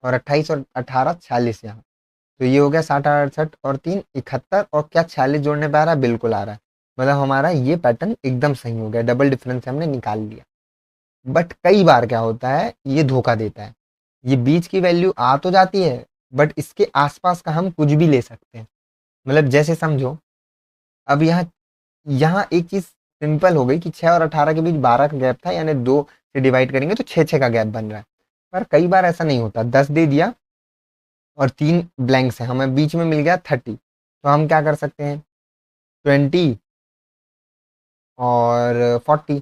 और 28 और 18 46 यहाँ, तो ये हो गया 60 68 और 3 71, और क्या 46 जोड़ने पे आ रहा है, बिल्कुल आ रहा है, मतलब हमारा ये पैटर्न एकदम सही हो गया, डबल डिफरेंस से हमने निकाल लिया। बट कई बार क्या होता है, ये धोखा देता है, ये बीच की वैल्यू आ तो जाती है, बट इसके आसपास का हम कुछ भी ले सकते हैं। मतलब जैसे समझो, अब यहाँ यहाँ एक चीज सिंपल हो गई कि 6 और 18 के बीच 12 का गैप था, यानी 2 से डिवाइड करेंगे तो 6 6 का गैप बन रहा है। पर कई बार ऐसा नहीं होता, 10 दे दिया और 3 ब्लैंक्स है, हमें बीच में मिल गया 30, तो हम क्या कर सकते हैं, 20 और 40।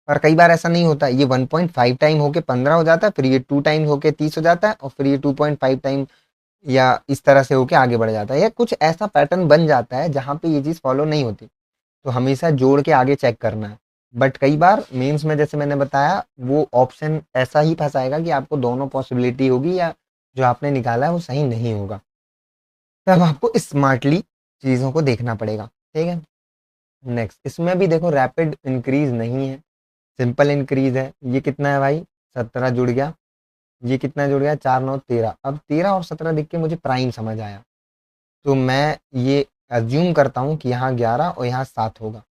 पर कई बार ऐसा नहीं होता, ये 1.5 टाइम होके 15 हो जाता है, फिर ये 2 टाइम होके 30 हो जाता है, और फिर ये 2.5 टाइम या इस तरह से होके आगे बढ़ जाता है, या कुछ ऐसा पैटर्न बन जाता है जहाँ पे ये चीज़ फॉलो नहीं होती। तो हमेशा जोड़ के आगे चेक करना है। बट कई बार मेंस में जैसे मैंने बताया, वो ऑप्शन ऐसा ही फंसाएगा कि आपको दोनों पॉसिबिलिटी होगी, या जो आपने निकाला है वो सही नहीं होगा, तब आपको स्मार्टली चीज़ों को देखना पड़ेगा, ठीक है। नेक्स्ट, इसमें भी देखो रैपिड इंक्रीज नहीं है, सिंपल इंक्रीज है। ये कितना है भाई, 17 जुड़ गया, ये कितना जुड़ गया, 4 9 13। अब 13 और 17 देख के मुझे प्राइम समझ आया, तो मैं ये अज्यूम करता हूँ कि यहाँ 11 और यहाँ 7 होगा,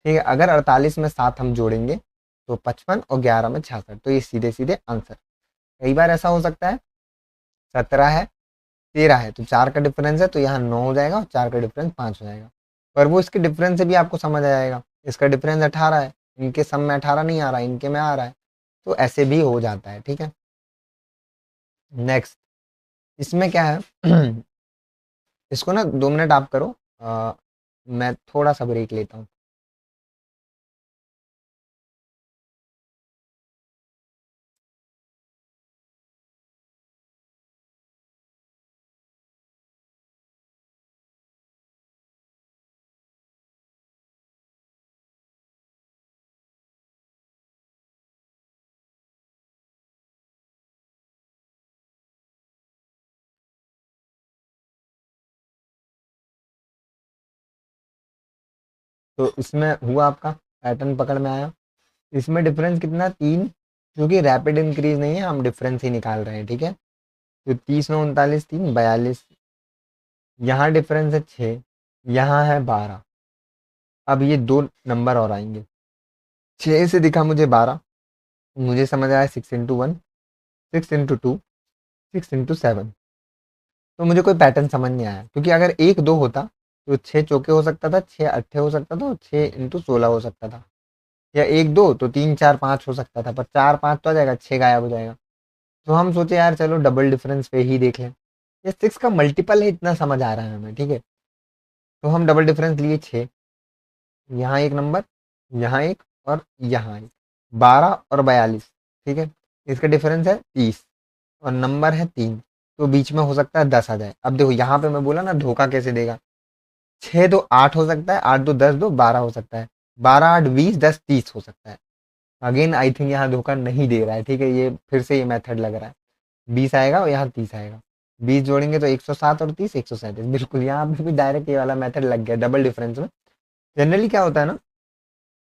ठीक है। अगर 48 में 7 हम जोड़ेंगे तो 55 और 11 में 66, तो ये सीधे सीधे आंसर। कई बार ऐसा हो सकता है, 17 है 13 है, तो 4 का डिफरेंस है, तो यहाँ 9 हो जाएगा और 4 का डिफरेंस 5 हो जाएगा। पर वो इसके डिफरेंस से भी आपको समझ आ जाएगा, इसका डिफरेंस 18 है, इनके सम में 18 नहीं आ रहा है, इनके में आ रहा है, तो ऐसे भी हो जाता है, ठीक है। नेक्स्ट, इसमें क्या है इसको ना 2 मिनट आप करो, मैं थोड़ा सा ब्रेक लेता हूँ। तो इसमें हुआ आपका पैटर्न पकड़ में आया। इसमें डिफरेंस कितना 3, क्योंकि रैपिड इंक्रीज नहीं है, हम डिफरेंस ही निकाल रहे हैं, ठीक है। तो 30 9 39 3 42, यहाँ डिफरेंस है 6, यहाँ है 12। अब ये दो नंबर और आएंगे, 6 से दिखा मुझे 12, मुझे समझ आया 6 × 1, 6 × 2, 6 × 7। तो मुझे कोई पैटर्न समझ नहीं आया, क्योंकि अगर 1 2 होता तो 6 चौके हो सकता था, 6 अट्ठे हो सकता था, और 6 × 16 हो सकता था, या 1 2 तो 3 4 5 हो सकता था, पर 4 5 तो आ जाएगा, 6 गायब हो जाएगा। तो हम सोचे यार चलो डबल डिफरेंस पे ही देख लें, ये 6 का मल्टीपल है, इतना समझ आ रहा है हमें, ठीक है। तो हम डबल डिफरेंस लिए 6, यहाँ एक नंबर, यहाँ एक, और यहाँ एक, 12 और 42, ठीक है। इसका डिफरेंस है 30, और नंबर है 3, तो बीच में हो सकता है 10 आ जाए। अब देखो यहाँ पे मैं बोला ना धोखा कैसे देगा, 6 2 8 हो सकता है, 8 2 10 2 12 हो सकता है, 12 8 20 10 30 हो सकता है। अगेन आई थिंक यहाँ धोखा नहीं दे रहा है, ठीक है, ये फिर से ये मेथड लग रहा है। 20 आएगा और यहाँ 30 आएगा, 20 जोड़ेंगे तो 107 और 30 137, बिल्कुल यहाँ पे भी डायरेक्ट ये वाला मेथड लग गया डबल डिफरेंस में। जनरली क्या होता है ना,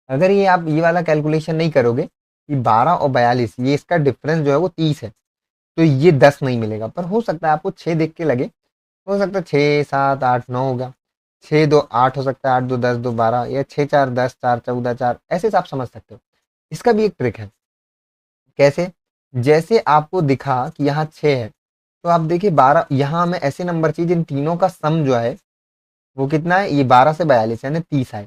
अगर ये आप ये वाला कैलकुलेशन नहीं करोगे कि 12 और 42 ये इसका डिफरेंस जो है वो 30 है, तो ये 10 नहीं मिलेगा। पर हो सकता है आपको 6 देख के लगे, हो सकता है 6 7 8 9 होगा, 6 2 8 हो सकता है, 8 2 10 2 12, या 6 4 10 4 14 4, ऐसे से आप समझ सकते हो। इसका भी एक ट्रिक है, कैसे, जैसे आपको दिखा कि यहाँ 6 है, तो आप देखिए 12, यहाँ हमें ऐसे नंबर चाहिए जिन तीनों का सम जो है वो कितना है, ये 12 से 42 यानी 30 है।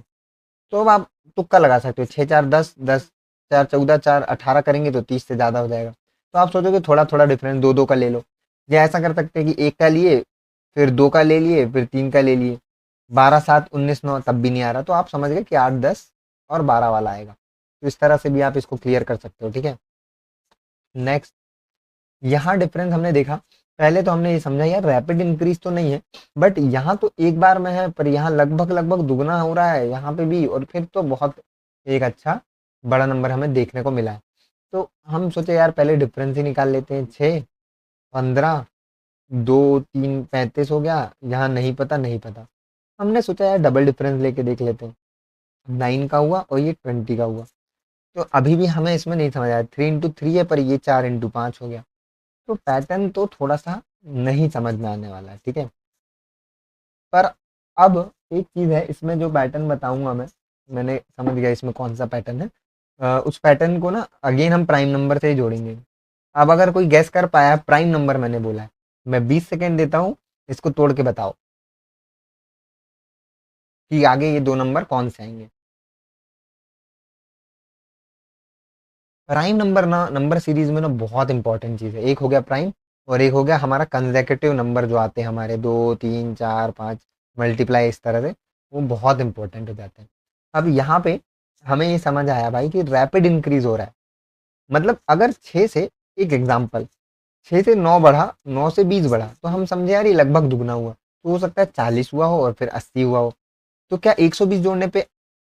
तो अब आप तुक्का लगा सकते हो, 6 4 10 10 4 14 4 18 करेंगे तो 30 से ज़्यादा हो जाएगा। तो आप सोचोगे थोड़ा थोड़ा डिफरेंस, दो दो का ले लो, या ऐसा कर सकते हैं कि एक का लिए, फिर 2 का ले लिए, फिर 3 का ले लिए, 12 7 19 9 तब भी नहीं आ रहा, तो आप समझ गए कि 8 10 और 12 वाला आएगा। तो इस तरह से भी आप इसको क्लियर कर सकते हो, ठीक है। नेक्स्ट, यहाँ डिफरेंस हमने देखा, पहले तो हमने ये समझा यार रैपिड इंक्रीज तो नहीं है, बट यहाँ तो एक बार में है, पर यहाँ लगभग लगभग दुगना हो रहा है यहाँ पे भी, और फिर तो बहुत एक अच्छा बड़ा नंबर हमें देखने को मिला है। तो हम सोचे यार पहले डिफरेंस ही निकाल लेते हैं, 6 15 2 3 35 हो गया, यहाँ नहीं पता नहीं पता, हमने सोचा यार डबल डिफरेंस लेके देख लेते हैं, 9 का हुआ और ये 20 का हुआ। तो अभी भी हमें इसमें नहीं समझ आया, 3 × 3 है, पर ये 4 × 5 हो गया। तो पैटर्न तो थोड़ा सा नहीं समझ में आने वाला है, ठीक है। पर अब एक चीज़ है इसमें जो पैटर्न बताऊंगा मैंने समझ गया इसमें कौन सा पैटर्न है। उस पैटर्न को ना अगेन हम प्राइम नंबर से ही जोड़ेंगे। अब अगर कोई गैस कर पाया प्राइम नंबर मैंने बोला है, मैं 20 सेकेंड देता हूँ, इसको तोड़ के बताओ कि आगे ये दो नंबर कौन से आएंगे। प्राइम नंबर ना नंबर सीरीज में ना बहुत इंपॉर्टेंट चीज़ है, एक हो गया प्राइम, और एक हो गया हमारा कंसेक्यूटिव नंबर जो आते हैं हमारे 2 3 4 5 मल्टीप्लाई इस तरह से, वो बहुत इंपॉर्टेंट हो जाते हैं। अब यहाँ पे हमें ये समझ आया भाई कि रैपिड इंक्रीज हो रहा है, मतलब अगर 6 से, एक एग्जाम्पल, 6 से 9 बढ़ा, 9 से 20 बढ़ा, तो हम समझे यार ये लगभग दुगना हुआ, तो हो सकता है 40 हुआ हो और फिर 80 हुआ हो। तो क्या 120 जोड़ने पे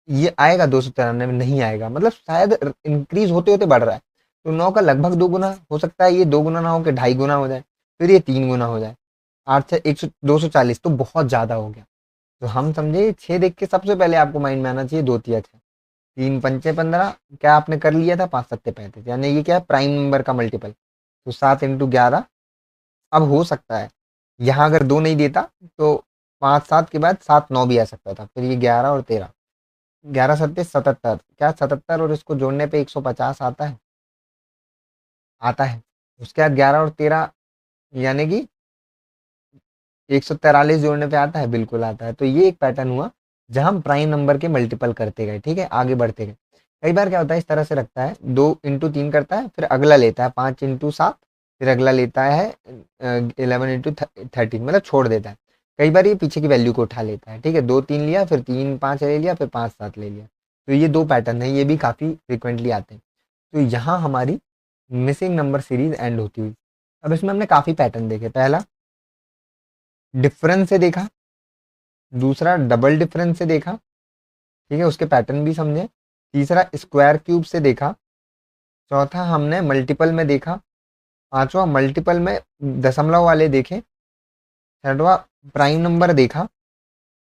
ये आएगा 293 में? नहीं आएगा, मतलब शायद इंक्रीज होते होते बढ़ रहा है। तो 9 का लगभग 2 गुना हो सकता है, ये 2 गुना ना हो के 2.5 गुना हो जाए, फिर ये 3 गुना हो जाए, 8 से 100 240 तो बहुत ज़्यादा हो गया। तो हम समझे 6 देख के सबसे पहले आपको माइंड में आना चाहिए 2 तिया 6, 3 पंचे 15, क्या आपने कर लिया था 5 सत्ते 35, यानी ये क्या है प्राइम नंबर का मल्टीपल। तो 7 × 11। अब हो सकता है यहाँ अगर 2 नहीं देता तो 5 7 के बाद 7 9 भी आ सकता था, फिर ये 11 और 13, 11 सत्ते 77, क्या 77 और इसको जोड़ने पे 150 आता है? आता है। उसके बाद 11 और 13 यानी कि 143 जोड़ने पे आता है, बिल्कुल आता है। तो ये एक पैटर्न हुआ जहां हम प्राइम नंबर के मल्टीपल करते गए, ठीक है, आगे बढ़ते गए। कई बार क्या होता है इस तरह से रखता है, 2 × 3 करता है, फिर अगला लेता है 5 × 7, फिर अगला लेता है 11 × 13, मतलब छोड़ देता है। कई बार ये पीछे की वैल्यू को उठा लेता है, ठीक है, 2 3 लिया, फिर 3 5 ले लिया, फिर 5 7 ले लिया। तो ये दो पैटर्न है, ये भी काफ़ी फ्रिक्वेंटली आते हैं। तो यहाँ हमारी मिसिंग नंबर सीरीज एंड होती हुई। अब इसमें हमने काफ़ी पैटर्न देखे, पहला डिफरेंस से देखा, दूसरा डबल डिफरेंस से देखा, ठीक है, उसके पैटर्न भी समझे, तीसरा स्क्वायर क्यूब से देखा, चौथा हमने मल्टीपल में देखा, पांचवा मल्टीपल में दशमलव वाले देखे, छठवा प्राइम नंबर देखा,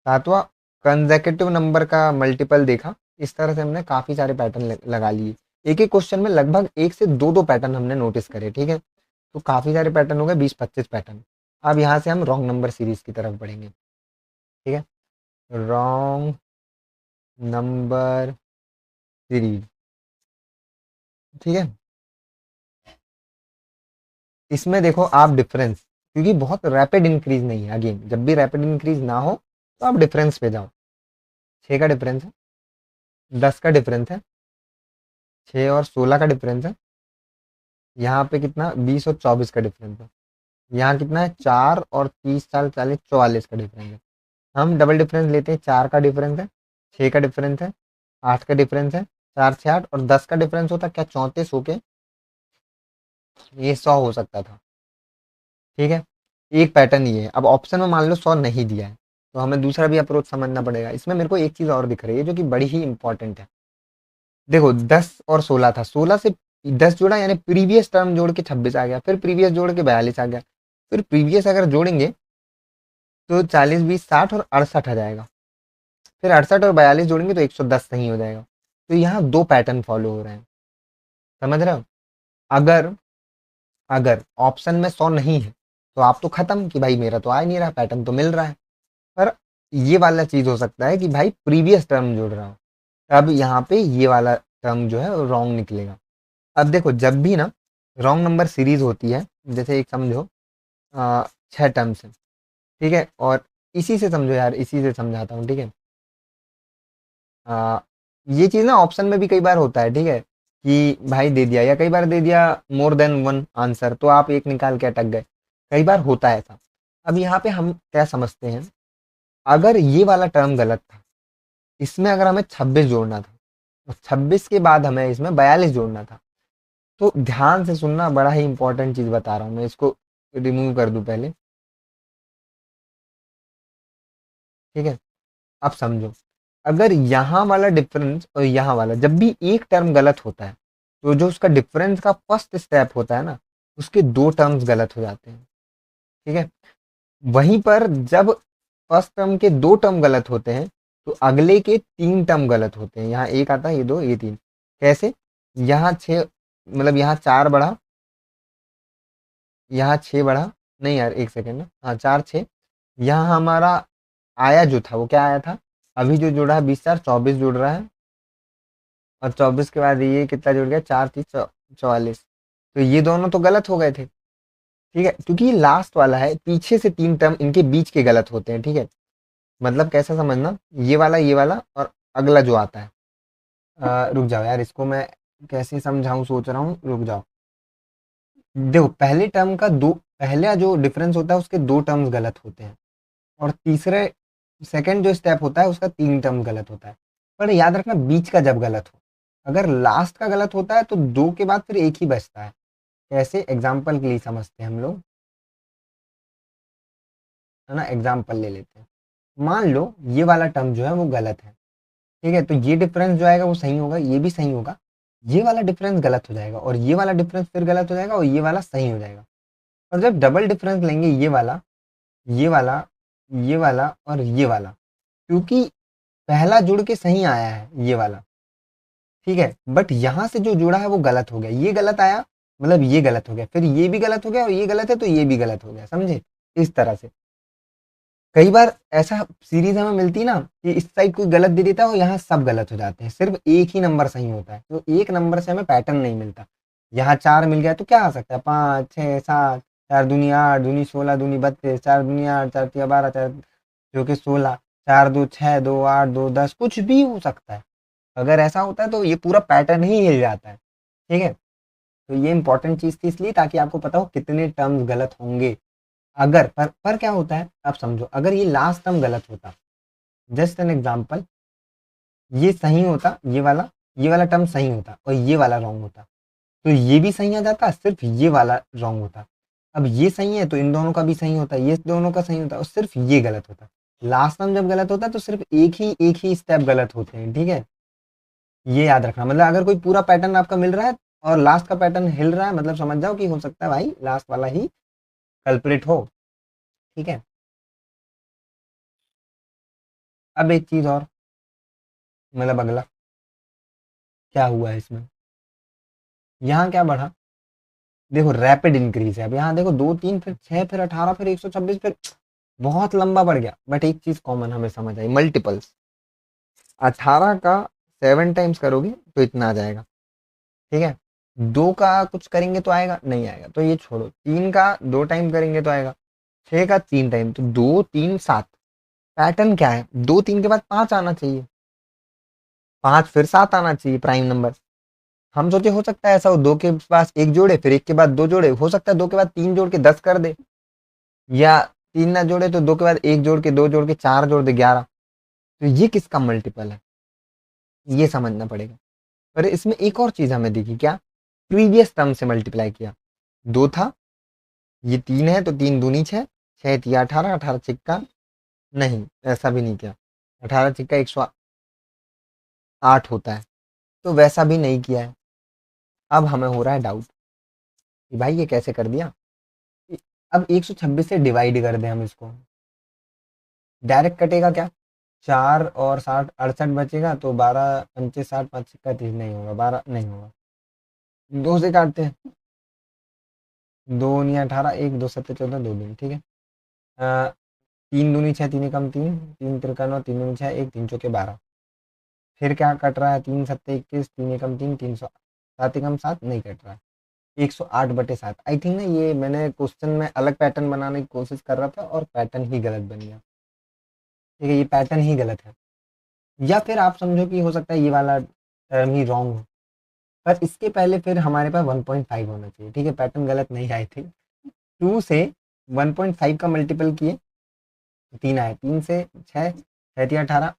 सातवां कंसेक्यूटिव नंबर का मल्टीपल देखा। इस तरह से हमने काफ़ी सारे पैटर्न लगा लिए। एक एक क्वेश्चन में लगभग 1 से 2-2 पैटर्न हमने नोटिस करे, ठीक है? तो काफ़ी सारे पैटर्न हो गए, 20-25 पैटर्न। अब यहाँ से हम रॉन्ग नंबर सीरीज की तरफ बढ़ेंगे, ठीक है? रॉन्ग नंबर सीरीज, ठीक है? इसमें देखो आप डिफरेंस, क्योंकि बहुत रैपिड इंक्रीज नहीं है। अगेन, जब भी रैपिड इंक्रीज ना हो तो आप डिफरेंस पे जाओ। 6 का डिफरेंस है, 10 का डिफरेंस है, 6 और 16 का डिफरेंस है। यहाँ पे कितना, 20 और 24 का डिफरेंस है। यहाँ कितना है, 4 और 30, 40, 40, 44 का डिफरेंस है। हम डबल डिफरेंस लेते हैं, 4 का डिफरेंस है, 6 का डिफरेंस है, 8 का डिफरेंस है, 4 6 8 और 10 का डिफरेंस होता क्या, 34 होके ये 100 हो सकता था, ठीक है? एक पैटर्न ये है। अब ऑप्शन में मान लो 100 नहीं दिया है, तो हमें दूसरा भी अप्रोच समझना पड़ेगा। इसमें मेरे को एक चीज़ और दिख रही है जो कि बड़ी ही इंपॉर्टेंट है। देखो 10 और 16 था, 16 से 10 जोड़ा यानी प्रीवियस टर्म जोड़ के 26 आ गया, फिर प्रीवियस जोड़ के 42 आ गया, फिर प्रीवियस अगर जोड़ेंगे तो 40 20 60 और 68 आ जाएगा, फिर 68 और 42 जोड़ेंगे तो 110 सही हो जाएगा। तो यहाँ दो पैटर्न फॉलो हो रहे हैं, समझ रहे हो? अगर अगर ऑप्शन में 100 नहीं है तो आप तो खत्म कि भाई मेरा तो आ ही नहीं रहा, पैटर्न तो मिल रहा है। पर ये वाला चीज हो सकता है कि भाई प्रीवियस टर्म जुड़ रहा हो, अब यहाँ पे ये वाला टर्म जो है रॉन्ग निकलेगा। अब देखो जब भी ना रॉन्ग नंबर सीरीज होती है, जैसे एक समझो 6 टर्म्स है, ठीक है? और इसी से समझो यार, इसी से समझाता हूँ, ठीक है? आ, ये चीज ना ऑप्शन में भी कई बार होता है, ठीक है? कि भाई दे दिया, या कई बार दे दिया मोर देन वन आंसर, तो आप एक निकाल के अटक गए, कई बार होता है ऐसा। अब यहाँ पे हम क्या समझते हैं, अगर ये वाला टर्म गलत था, इसमें अगर हमें 26 जोड़ना था और 26 के बाद हमें इसमें 42 जोड़ना था, तो ध्यान से सुनना, बड़ा ही इंपॉर्टेंट चीज बता रहा हूँ मैं। इसको रिमूव कर दूं पहले, ठीक है? अब समझो, अगर यहाँ वाला डिफरेंस और यहाँ वाला, जब भी एक टर्म गलत होता है तो जो उसका डिफरेंस का फर्स्ट स्टेप होता है ना, उसके दो टर्म्स गलत हो जाते हैं, ठीक है? वहीं पर जब फर्स्ट टर्म के दो टर्म गलत होते हैं तो अगले के तीन टर्म गलत होते हैं। यहाँ एक आता है, ये दो, ये तीन। कैसे? यहाँ छः, मतलब यहाँ चार बढ़ा, यहाँ छः बढ़ा, नहीं यार एक सेकेंड ना, हाँ चार छः, यहाँ हमारा आया जो था वो क्या आया था, अभी जो जुड़ा है 20 4 24 जुड़ रहा है, और 24 के बाद ये कितना जुड़ गया, 4 30 44। तो ये दोनों तो गलत हो गए थे, ठीक है? क्योंकि ये लास्ट वाला है, पीछे से तीन टर्म इनके बीच के गलत होते हैं, ठीक है? मतलब कैसा समझना, ये वाला और अगला जो आता है। रुक जाओ यार, इसको मैं कैसे समझाऊं, सोच रहा हूँ, रुक जाओ। देखो पहले टर्म का दो, पहला जो डिफरेंस होता है उसके दो टर्म्स गलत होते हैं, और तीसरे सेकंड जो स्टेप होता है उसका तीन टर्म गलत होता है। पर याद रखना बीच का जब गलत हो, अगर लास्ट का गलत होता है तो दो के बाद फिर एक ही बचता है। कैसे, एग्जाम्पल के लिए समझते हैं हम लोग, है ना? एग्जाम्पल ले लेते हैं। मान लो ये वाला टर्म जो है वो गलत है, ठीक है? तो ये डिफरेंस जो आएगा वो सही होगा, ये भी सही होगा, ये वाला डिफरेंस गलत हो जाएगा, और ये वाला डिफरेंस फिर गलत हो जाएगा, और ये वाला सही हो जाएगा। और जब डबल डिफरेंस लेंगे, ये वाला, ये वाला, ये वाला और ये वाला, क्योंकि पहला जुड़ के सही आया है ये वाला, ठीक है? बट यहाँ से जो जुड़ा है वो गलत हो गया, ये गलत आया, मतलब ये गलत हो गया, फिर ये भी गलत हो गया, और ये गलत है तो ये भी गलत हो गया, समझे? इस तरह से कई बार ऐसा सीरीज हमें मिलती है ना कि इस साइड कोई गलत दे देता है और यहाँ सब गलत हो जाते हैं, सिर्फ एक ही नंबर सही होता है, तो एक नंबर से हमें पैटर्न नहीं मिलता। यहाँ चार मिल गया तो क्या आ सकता है, 5 6 7, 4 दूनी 8, दूनी 16, दूनी 32, 4 दूनी 8, 4 तिया 12, 4 जो कि 16, 4 2 6, 2 8, 2 10, कुछ भी हो सकता है। अगर ऐसा होता है तो ये पूरा पैटर्न ही हिल जाता है, ठीक है? तो ये इंपॉर्टेंट चीज थी इसलिए, ताकि आपको पता हो कितने टर्म्स गलत होंगे। अगर पर क्या होता है, आप समझो, अगर ये लास्ट टर्म गलत होता, जस्ट एन एग्जांपल, ये सही होता, ये वाला टर्म सही होता और ये वाला रॉन्ग होता, तो ये भी सही आ जाता, सिर्फ ये वाला रॉन्ग होता। अब ये सही है तो इन दोनों का भी सही होता, ये दोनों का सही होता, और सिर्फ ये गलत होता। लास्ट टर्म जब गलत होता है तो सिर्फ एक ही स्टेप गलत होते हैं, ठीक है? ये याद रखना, मतलब अगर कोई पूरा पैटर्न आपका मिल रहा है और लास्ट का पैटर्न हिल रहा है, मतलब समझ जाओ कि हो सकता है भाई लास्ट वाला ही कल्प्रिट हो, ठीक है? अब एक चीज और, मतलब अगला क्या हुआ है इसमें, यहाँ क्या बढ़ा, देखो रैपिड इंक्रीज है। अब यहाँ देखो 2 3 फिर 6 फिर 18 फिर 126 फिर बहुत लंबा बढ़ गया। बट एक चीज कॉमन हमें समझ आई, मल्टीपल्स। 18 का 7 टाइम्स करोगे तो इतना आ जाएगा, ठीक है। 2 का कुछ करेंगे तो आएगा नहीं, आएगा तो ये छोड़ो। 3 का 2 टाइम करेंगे तो आएगा। 6 का 3 टाइम, तो 2 3 7। पैटर्न क्या है, 2 3 के बाद 5 आना चाहिए, 5 फिर 7 आना चाहिए प्राइम नंबर। हम सोचे हो सकता है ऐसा हो, 2 के पास एक जोड़े फिर एक के बाद 2 जोड़े, हो सकता है 2 के बाद 3 जोड़ के 10 कर दे, या 3 ना जोड़े तो 2 के बाद एक जोड़ के 2 जोड़ के 4 जोड़ दे 11। तो ये किसका मल्टीपल है, ये समझना पड़ेगा। पर इसमें एक और चीज हमें दिखी, क्या, प्रीवियस टर्म से मल्टीप्लाई किया। 2 था, ये 3 है तो 3 दूनी 6, 6 तिया 18, 18 छिक्का, नहीं ऐसा भी नहीं किया, 18 छिक्का 108 होता है, तो वैसा भी नहीं किया है। अब हमें हो रहा है डाउट कि भाई ये कैसे कर दिया। अब 126 से डिवाइड कर दें हम इसको, डायरेक्ट कटेगा क्या, 4 और 60 68 बचेगा, तो 12 पंचे 60 5 छिक्का 30, नहीं होगा, 12 नहीं होगा। 2 से काटते हैं, 2 × 18 1 2 7 14 2 दिन, ठीक है। 3 दूनी 6 तीन एकम 3 3 तिरका 9 3 दूनी 6 1 3 चौके 12। फिर क्या कट रहा है, 3 7 21 3 एकम 3 300 7 एकम 7 नहीं कट रहा है, 108/7। आई थिंक ना ये मैंने क्वेश्चन में अलग पैटर्न बनाने की कोशिश कर रहा था और पैटर्न ही गलत बन गया, ठीक है, ये पैटर्न ही गलत है। या फिर आप समझो कि हो सकता है ये वाला टर्म ही रॉन्ग हो, पर इसके पहले फिर हमारे पास 1.5 होना चाहिए, ठीक है, पैटर्न गलत नहीं आई थी। 2 से 1.5 का मल्टीपल किए तो 3 आया, 3 से 6 6 18।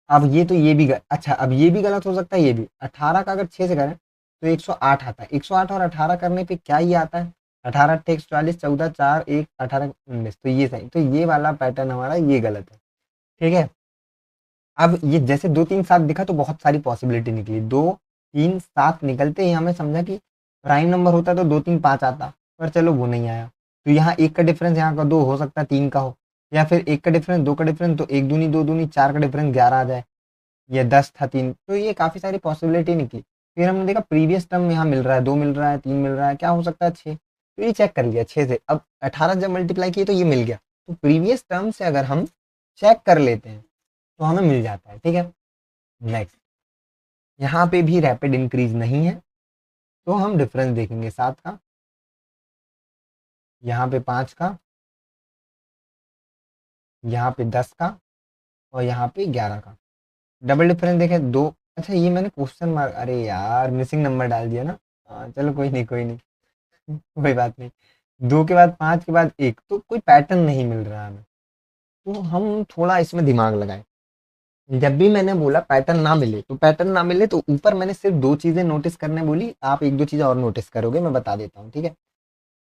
अब ये तो ये भी अच्छा, अब ये भी गलत हो सकता है, ये भी 18 का अगर 6 से करें तो 108 आता है, 108 और 18 करने पे क्या ये आता है, 18 8 140 14 4 1 18 19, तो ये सही, तो ये वाला पैटर्न हमारा ये गलत है, ठीक है। अब ये जैसे 2 3 7 दिखा तो बहुत सारी पॉसिबिलिटी निकली, 2 3 7 निकलते ही हमें समझा कि प्राइम नंबर होता तो 2 3 5 आता, पर चलो वो नहीं आया। तो यहाँ एक का डिफरेंस यहाँ का 2 हो सकता है 3 का हो, या फिर एक का डिफरेंस 2 का डिफरेंस, तो 1 दूनी 2 दूनी 4 का डिफरेंस 11 आ जाए, या 10 था 3, तो ये काफ़ी सारी पॉसिबिलिटी निकली। फिर हमने देखा प्रीवियस टर्म यहाँ मिल रहा है, 2 मिल रहा है, 3 मिल रहा है, क्या हो सकता है 6, तो ये चेक कर लिया 6 से। अब 18 जब मल्टीप्लाई किए तो ये मिल गया, तो प्रीवियस टर्म से अगर हम चेक कर लेते हैं तो हमें मिल जाता है, ठीक है। नेक्स्ट, यहाँ पे भी रैपिड इंक्रीज नहीं है, तो हम डिफरेंस देखेंगे 7 का, यहाँ पे 5 का, यहाँ पे 10 का, और यहाँ पे 11 का। डबल डिफरेंस देखें 2, अच्छा ये मैंने क्वेश्चन मार्क, अरे यार मिसिंग नंबर डाल दिया ना। हाँ चलो कोई नहीं कोई नहीं, कोई बात नहीं। 2 के बाद 5 के बाद 1, तो कोई पैटर्न नहीं मिल रहा हमें, तो हम थोड़ा इसमें दिमाग लगाए। जब भी मैंने बोला पैटर्न ना मिले, तो पैटर्न ना मिले तो ऊपर मैंने सिर्फ 2 चीजें नोटिस करने बोली, आप 1 2 चीजें और नोटिस करोगे, मैं बता देता हूँ, ठीक है,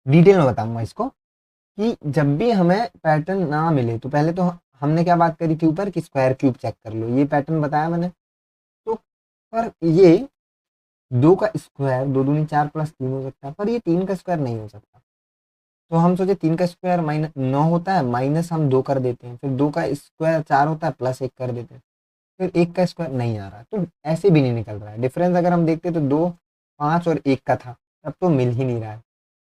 डिटेल में बताऊंगा इसको। कि जब भी हमें पैटर्न ना मिले तो पहले तो हमने क्या बात करी थी ऊपर कि स्क्वायर क्यूब चेक कर लो, ये पैटर्न बताया मैंने। तो पर ये 2 का स्क्वायर 2 दूनी 4 प्लस 3 हो सकता है, पर ये 3 का स्क्वायर नहीं हो सकता। तो हम सोचे 3 का स्क्वायर माइनस 9 होता है, माइनस हम 2 कर देते हैं, फिर 2 का स्क्वायर 4 होता है, प्लस 1 कर देते हैं, फिर 1 का स्क्वायर नहीं आ रहा, तो ऐसे भी नहीं निकल रहा है डिफरेंस। अगर हम देखते तो 2 5 और 1 का था, तब तो मिल ही नहीं रहा है।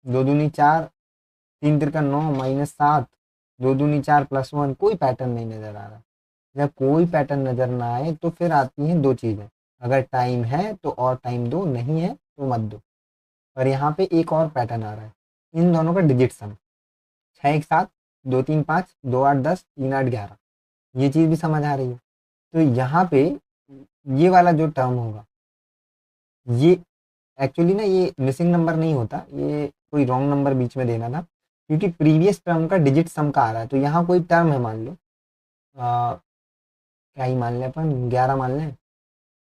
2 दूनी 4 3 तिरका 9 -7 2 दूनी 4 +1, कोई पैटर्न नहीं नजर आ रहा। जब कोई पैटर्न नजर ना आए तो फिर आती हैं 2 चीजें, अगर टाइम है तो और टाइम दो, नहीं है तो मत दो। और यहाँ पे एक और पैटर्न आ रहा है, इन दोनों का डिजिट सम, 6 1 7 2 3 5 2 8 10 3 8 11, ये चीज भी समझ आ रही है। तो यहाँ पे ये वाला जो टर्म होगा, ये एक्चुअली ना ये मिसिंग नंबर नहीं होता, ये कोई रॉन्ग नंबर बीच में देना था, क्योंकि प्रीवियस टर्म का डिजिट सम का आ रहा है। तो यहाँ कोई टर्म है, मान लो क्या ही मान लें अपन, 11 मान लें,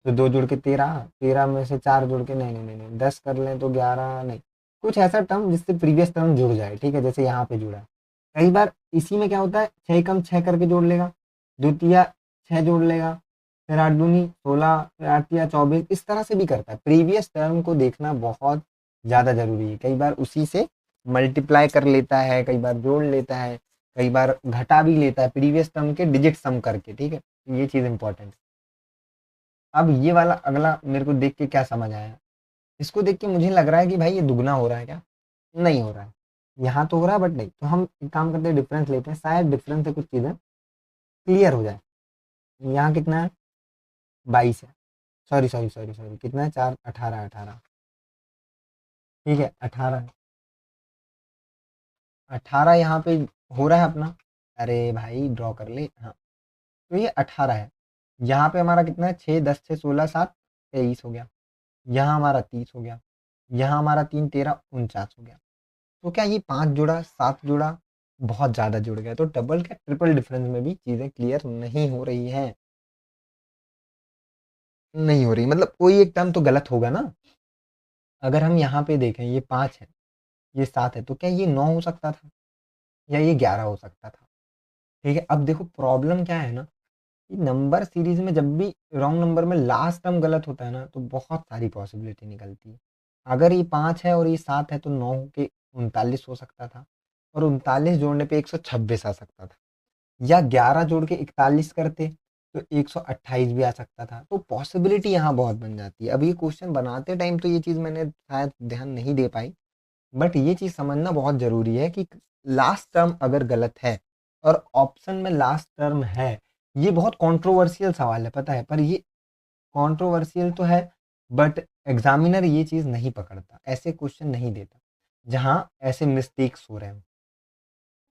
तो 2 जुड़ के 13, 13 में से 4 जुड़ के नहीं नहीं नहीं नहीं 10 कर लें तो 11 नहीं, कुछ ऐसा टर्म जिससे प्रीवियस टर्म जुड़ जाए, ठीक है, जैसे यहाँ पे जुड़ा है। कई बार इसी में क्या होता है, 6 कम 6 करके जोड़ लेगा, द्वितीय 6 जोड़ लेगा, फिर 8 दूनी 16, फिर 8 या 24, इस तरह से भी करता है। प्रीवियस टर्म को देखना बहुत ज़्यादा जरूरी है, कई बार उसी से मल्टीप्लाई कर लेता है, कई बार जोड़ लेता है, कई बार घटा भी लेता है प्रीवियस टर्म के डिजिट सम करके, ठीक है, ये चीज़ इंपॉर्टेंट। अब ये वाला अगला मेरे को देख के क्या समझ आया, इसको देख के मुझे लग रहा है कि भाई ये दुगना हो रहा है क्या, नहीं हो रहा है, यहाँ तो हो रहा है बट नहीं, तो हम एक काम करते हैं डिफरेंस लेते हैं, शायद डिफरेंस से कुछ चीज़ें क्लियर हो जाए। यहाँ कितना है, 22 है, सॉरी सॉरी सॉरी सॉरी, कितना है, 4 18 18, ठीक है 18 है, 18 यहाँ पे हो रहा है अपना, अरे भाई ड्रॉ कर ले, हाँ, तो ये 18 है। यहाँ पे हमारा कितना है, 6 10 6 16 7 23 हो गया, यहाँ हमारा 30 हो गया, यहाँ हमारा 3 13 49 हो गया। तो क्या ये 5 जुड़ा, 7 जुड़ा, बहुत ज़्यादा जुड़ गया, तो डबल क्या ट्रिपल डिफरेंस में भी चीज़ें क्लियर नहीं हो रही हैं, नहीं हो रही, मतलब कोई एक टर्म तो गलत होगा ना। अगर हम यहाँ पे देखें, ये 5 है, ये 7 है, तो क्या ये 9 हो सकता था या ये 11 हो सकता था, ठीक है। अब देखो प्रॉब्लम क्या है ना, कि नंबर सीरीज में जब भी रॉन्ग नंबर में लास्ट टर्म गलत होता है ना, तो बहुत सारी पॉसिबिलिटी निकलती है। अगर ये 5 है और ये 7 है, तो 9 के 39 हो सकता था, और 39 जोड़ने पे 126 आ सकता था, या 11 जोड़ के 41 करते तो 128 भी आ सकता था। तो पॉसिबिलिटी यहाँ बहुत बन जाती है। अब ये क्वेश्चन बनाते टाइम तो ये चीज़ मैंने शायद ध्यान नहीं दे पाई, बट ये चीज़ समझना बहुत ज़रूरी है कि लास्ट टर्म अगर गलत है और ऑप्शन में लास्ट टर्म है, ये बहुत कंट्रोवर्शियल सवाल है, पता है, पर ये कंट्रोवर्शियल तो है, बट एग्जामिनर ये चीज़ नहीं पकड़ता, ऐसे क्वेश्चन नहीं देता जहाँ ऐसे मिस्टेक्स हो रहे हैं,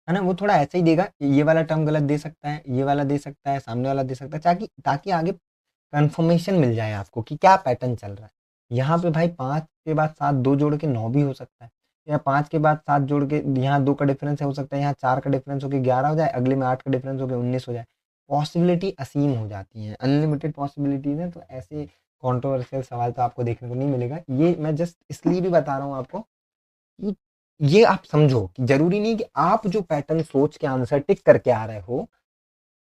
है ना। वो थोड़ा ऐसे ही देगा कि ये वाला टर्म गलत दे सकता है, ये वाला दे सकता है, सामने वाला दे सकता है, ताकि ताकि आगे कंफर्मेशन मिल जाए आपको कि क्या पैटर्न चल रहा है। यहाँ पे भाई 5 के बाद 7 2 जोड़ के 9 भी हो सकता है, या 5 के बाद 7 जोड़ के यहाँ 2 का डिफरेंस है, हो सकता है यहाँ 4 का डिफरेंस होकर 11 हो जाए, अगले में 8 का डिफरेंस होकर 19 हो जाए। पॉसिबिलिटी असीम हो जाती हैं, अनलिमिटेड पॉसिबिलिटीज हैं, तो ऐसे कंट्रोवर्शियल सवाल तो आपको देखने को नहीं मिलेगा। ये मैं जस्ट इसलिए भी बता रहा हूँ आपको कि ये आप समझो कि जरूरी नहीं कि आप जो पैटर्न सोच के आंसर टिक करके आ रहे हो,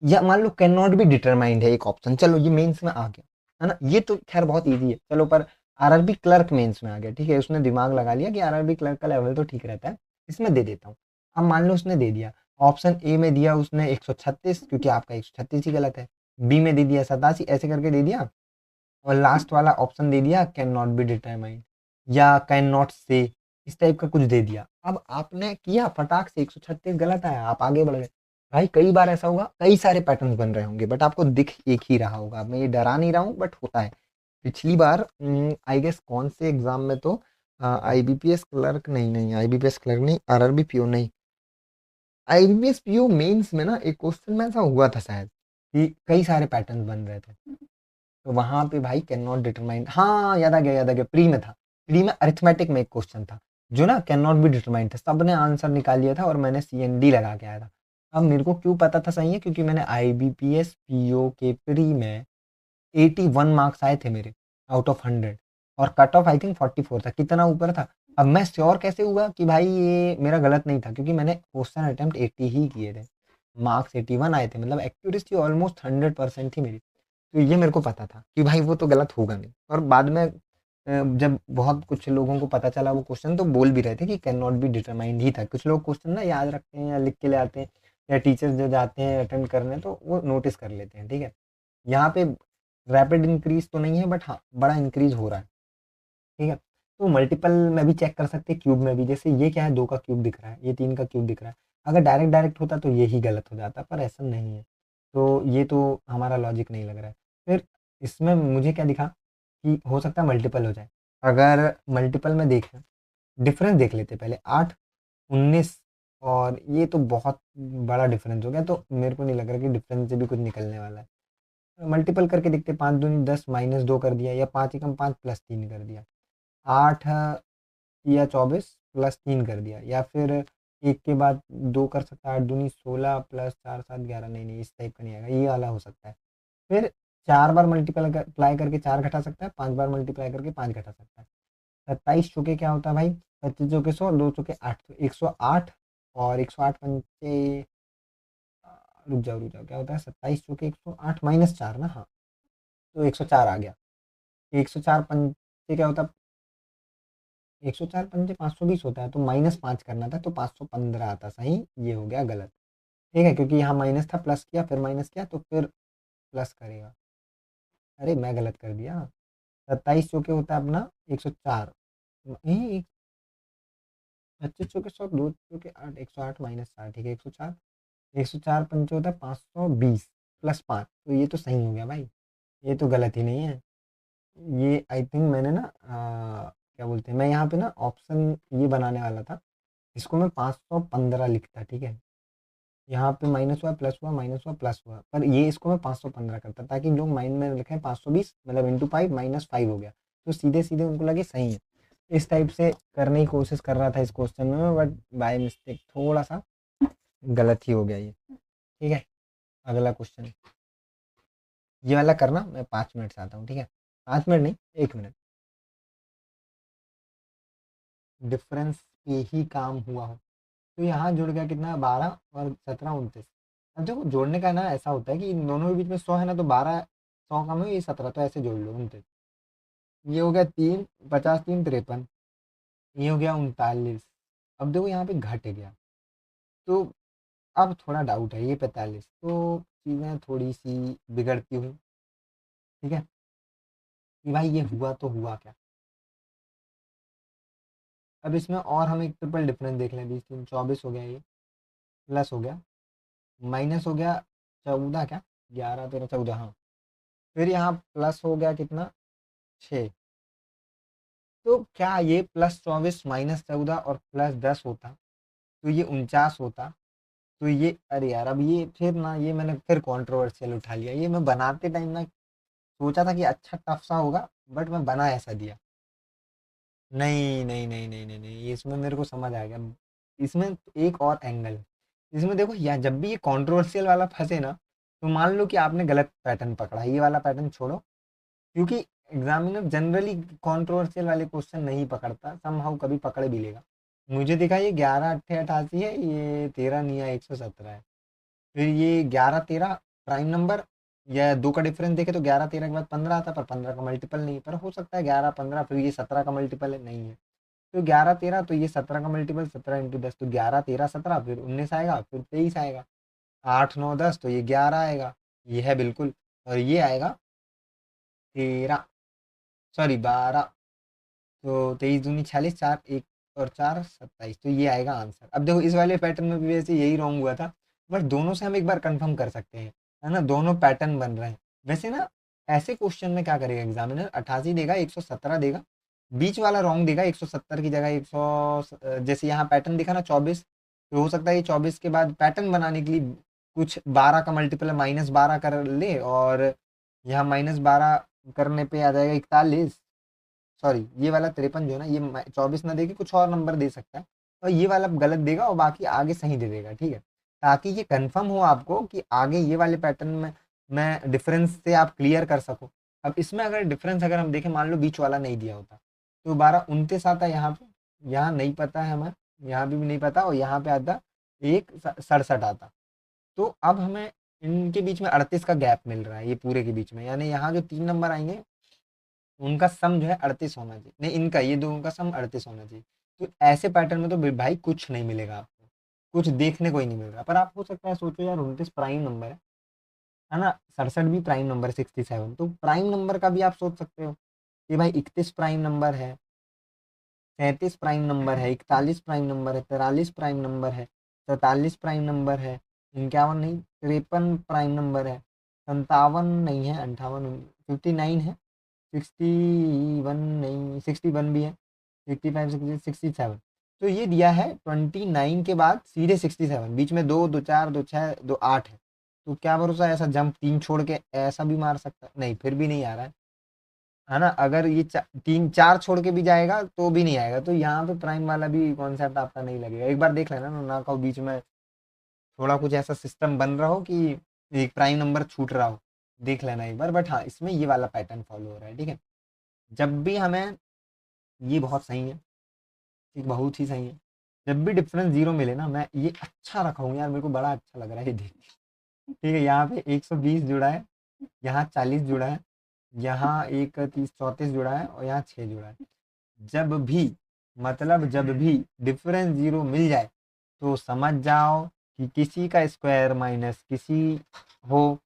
या मान लो कैन नॉट बी डिटरमाइंड है एक ऑप्शन, चलो ये मेंस में आ गया, है ना, ये तो खैर बहुत इजी है, चलो, पर आरआरबी क्लर्क मेंस में आ गया, ठीक है, उसने दिमाग लगा लिया कि आरआरबी क्लर्क का लेवल तो ठीक रहता है, इसमें दे देता हूँ। अब मान लो उसने दे दिया, ऑप्शन ए में दिया उसने 136, क्योंकि आपका 136 ही गलत है, बी में दे दिया 87, ऐसे करके दे दिया, और लास्ट वाला ऑप्शन दे दिया कैन नॉट बी डिटरमाइंड या कैन नॉट से, इस टाइप का कुछ दे दिया। अब आपने किया फटाक से 136 गलत आया, आप आगे बढ़ गए। भाई कई बार ऐसा होगा, कई सारे पैटर्न बन रहे होंगे, बट आपको दिख एक ही रहा होगा। मैं ये डरा नहीं रहा हूँ, बट होता है। पिछली बार आई गेस कौन से एग्जाम में, तो आईबीपीएस क्लर्क नहीं, नहीं आईबीपीएस क्लर्क नहीं, आरआरबी पीओ नहीं, आईबीपीएस पीओ मेंस में ना एक क्वेश्चन में ऐसा हुआ था शायद, कि कई सारे पैटर्न बन रहे थे, तो वहां पे भाई कैन नॉट डिटरमाइन, हाँ याद आ गया, याद आ गया, प्री में था, प्री में अरिथमेटिक में एक क्वेश्चन था जो ना कैन नॉट बी डिटरमाइन था, सबने आंसर निकाल लिया था और मैंने सीएनडी लगा के आया था। अब मेरे को क्यों पता था सही है, क्योंकि मैंने आईबीपीएस पीओ के प्री में 81 मार्क्स आए थे मेरे आउट ऑफ 100, और कट ऑफ आई थिंक 44 था, कितना ऊपर था। अब मैं श्योर कैसे हुआ कि भाई ये मेरा गलत नहीं था, क्योंकि मैंने क्वेश्चन अटेम्प्ट 80 ही किए थे, मार्क्स 81 आए थे, मतलब एक्यूरेसी ऑलमोस्ट 100% थी मेरी। तो ये मेरे को पता था कि भाई वो तो गलत होगा नहीं, और बाद में जब बहुत कुछ लोगों को पता चला वो क्वेश्चन, तो बोल भी रहे थे कि कैन नॉट बी डिटरमाइंड ही था। कुछ लोग क्वेश्चन ना याद रखते हैं या लिख के ले आते हैं, या टीचर्स जो जाते हैं अटेंड करने तो वो नोटिस कर लेते हैं, ठीक है। यहाँ पे रैपिड इंक्रीज तो नहीं है, बट हाँ बड़ा इंक्रीज हो रहा है, ठीक है। तो मल्टीपल में भी चेक कर सकते हैं, क्यूब में भी, जैसे ये क्या है, 2 का क्यूब दिख रहा है, ये 3 का क्यूब दिख रहा है, अगर डायरेक्ट डायरेक्ट होता तो ये ही गलत हो जाता, पर ऐसा नहीं है, तो ये तो हमारा लॉजिक नहीं लग रहा है। फिर इसमें मुझे क्या दिखा कि हो सकता है मल्टीपल हो जाए। अगर मल्टीपल में देखें, डिफरेंस देख लेते पहले, 8 19, और ये तो बहुत बड़ा डिफरेंस हो गया, तो मेरे को नहीं लग रहा कि डिफरेंस से भी कुछ निकलने वाला है। मल्टीपल करके देखते, 5 दूनी 10 -2 कर दिया, या 5 एकम 5 +3 कर दिया, 8 या 24 +3 कर दिया, या फिर एक के बाद 2 कर सकता है, 8 दूनी 16 +4 7 11, नहीं नहीं इस टाइप का नहीं आएगा, ये वाला हो सकता है। फिर 4 बार मल्टीप्लाई करके 4 घटा सकता है, 5 बार मल्टीप्लाई करके 5 घटा सकता है। 27 चौके क्या होता है भाई, 25 चौके 100, 2 चौके 8, तो 108, और 108 पंचे, रुक जाओ क्या होता है, 27 चौके 108 -4 ना, हाँ, तो 104 आ गया। 104 पंचे क्या होता है, 104 पंचे 520 होता है, तो -5 करना था, तो 515 आता, सही, ये हो गया गलत। ठीक है, क्योंकि यहाँ माइनस था, प्लस किया, फिर माइनस किया, तो फिर प्लस करेगा। अरे मैं गलत कर दिया। 27 चौके होता है अपना 104। एक 25 चौके 100, 2 चौके 8, 108 माइनस 4, ठीक है 104। 104 पंचे होता है 520 प्लस 5, तो ये तो सही हो गया भाई, ये तो गलत ही नहीं है। ये आई थिंक मैंने ना क्या बोलते हैं, मैं यहाँ पे ना ऑप्शन ये बनाने वाला था, इसको मैं 515 लिखता, ठीक है। यहाँ पे माइनस हुआ, प्लस हुआ, माइनस हुआ, प्लस हुआ, पर ये इसको मैं 515 करता, ताकि लोग माइंड में लिखें 520, मतलब इंटू 5 माइनस 5 हो गया, तो सीधे सीधे उनको लगे सही है। इस टाइप से करने की कोशिश कर रहा था इस क्वेश्चन में, बट बाय मिस्टेक थोड़ा सा गलत ही हो गया ये। ठीक है, अगला क्वेश्चन ये वाला करना, मैं 5 मिनट से आता हूँ, ठीक है। 5 मिनट नहीं, 1 मिनट। डिफरेंस पे ही काम हुआ हो, तो यहाँ जुड़ गया कितना, 12 और 17 29। अब देखो जोड़ने का ना ऐसा होता है कि इन दोनों के बीच में 100 है ना, तो 12 100 कम है, ये 17, तो ऐसे जोड़ लो 29। ये हो गया 3, 50 3 53, ये हो गया 39। अब देखो यहाँ पे घट गया, तो अब थोड़ा डाउट है, ये 45, तो चीज़ें थोड़ी सी बिगड़ती हुई। ठीक है, कि भाई ये हुआ तो हुआ क्या। अब इसमें और हम एक ट्रिपल डिफरेंस देख लें, 20 3 24 हो गया, ये प्लस हो गया, माइनस हो गया 14, क्या 11 13 14, हाँ। फिर यहाँ प्लस हो गया कितना, 6। तो क्या ये +24 -14 और +10 होता, तो ये 49 होता। तो ये अरे यार, अब ये फिर ना, ये मैंने फिर कंट्रोवर्शियल उठा लिया, ये मैं बनाते टाइम ना सोचा था कि अच्छा टफ सा होगा, बट मैं बना ऐसा दिया। नहीं नहीं नहीं नहीं नहीं नहीं, ये इसमें मेरे को समझ आ गया। इसमें एक और एंगल, इसमें देखो यार, जब भी ये कंट्रोवर्शियल वाला फंसे ना, तो मान लो कि आपने गलत पैटर्न पकड़ा, ये वाला पैटर्न छोड़ो, क्योंकि एग्जामिनर जनरली कंट्रोवर्शियल वाले क्वेश्चन नहीं पकड़ता, समहाउ कभी पकड़ भी लेगा। मुझे दिखा ये 11 अट्ठे 88 है, ये 13 नहीं है, 117 है। फिर ये 11 13 प्राइम नंबर, या दो का डिफरेंस देखे तो 11 13 के बाद 15 आता, पर 15 का मल्टीपल नहीं है, पर हो सकता है 11 15, फिर ये 17 का मल्टीपल है, नहीं है। तो 11 13, तो ये 17 का मल्टीपल 17 इंटू 10, तो 11 13 17, फिर 19 आएगा, फिर 23 आएगा, 8 9 10, तो ये 11 आएगा, ये है बिल्कुल। और ये आएगा 13, सॉरी 12, तो 23 दूनी 46, 4 1 और 4 27, तो ये आएगा आंसर। अब देखो इस वाले पैटर्न में भी वैसे यही रॉन्ग हुआ था, बट दोनों से हम एक बार कंफर्म कर सकते हैं, है ना, दोनों पैटर्न बन रहे हैं। वैसे ना ऐसे क्वेश्चन में क्या करेगा एग्जामिनर, 88 देगा, 117 देगा, बीच वाला रॉन्ग देगा, 170 की जगह 100, जैसे यहाँ पैटर्न दिखा ना 24, तो हो सकता है ये 24 के बाद पैटर्न बनाने के लिए कुछ 12 का मल्टीपल -12 कर ले, और यहाँ -12 करने पे आ जाएगा 41, सॉरी ये वाला 53 जो है ना, ये 24 ना देके कुछ और नंबर दे सकता है, और ये वाला गलत देगा और बाकी आगे सही दे देगा, ठीक है, ताकि ये कंफर्म हो आपको कि आगे ये वाले पैटर्न में मैं डिफरेंस से आप क्लियर कर सको। अब इसमें अगर डिफरेंस अगर हम देखें, मान लो बीच वाला नहीं दिया होता, तो 12 29 आता यहाँ पे, यहाँ नहीं पता है हमें, यहाँ भी नहीं पता, और यहाँ पे आता 1 67 आता। तो अब हमें इनके बीच में 38 का गैप मिल रहा है, ये पूरे के बीच में, यानी यहाँ जो 3 नंबर आएंगे उनका सम जो है 38 होना चाहिए, नहीं इनका, ये दोनों का सम 38 होना चाहिए। तो ऐसे पैटर्न में तो भाई कुछ नहीं मिलेगा आपको, कुछ देखने को ही नहीं मिलेगा। पर आप हो सकता है सोचो यार 29 प्राइम नंबर है ना, 67 भी प्राइम नंबर, 67, तो प्राइम नंबर का भी आप सोच सकते हो कि भाई 31 प्राइम नंबर है, 37 प्राइम नंबर है, 41 प्राइम नंबर है, 43 प्राइम नंबर है, 47 प्राइम नंबर है, 51 नहीं, 53 प्राइम नंबर है, 57 नहीं है, 58 59 है, 61 नहीं, 61 भी है, 65 67, तो ये दिया है 29 के बाद सीधे 67, बीच में 2 2 4 2 6 2 8 है। तो क्या भरोसा है, ऐसा जंप 3 छोड़ के ऐसा भी मार सकता है, नहीं फिर भी नहीं आ रहा है ना। अगर ये 3 4 छोड़ के भी जाएगा तो भी नहीं आएगा, तो यहाँ पे प्राइम वाला भी कॉन्सेप्ट आपका नहीं लगेगा। एक बार देख लेना ना कहो बीच में थोड़ा कुछ ऐसा सिस्टम बन रहा हो कि एक प्राइम नंबर छूट रहा हो, देख लेना एक बार। बट हाँ, इसमें ये वाला पैटर्न फॉलो हो रहा है, ठीक है। जब भी हमें, ये बहुत सही है, ठीक, बहुत ही सही है, जब भी डिफरेंस जीरो मिले ना, मैं ये अच्छा रखा हूँ यार, मेरे को बड़ा अच्छा लग रहा है ये देख के। ठीक है, यहाँ पे 120 जुड़ा है, यहाँ 40 जुड़ा है, यहाँ एक 30 34 जुड़ा है, और यहाँ 6 जुड़ा है। जब भी, मतलब जब भी डिफरेंस जीरो मिल जाए, तो समझ जाओ कि किसी का स्क्वायर माइनस किसी हो,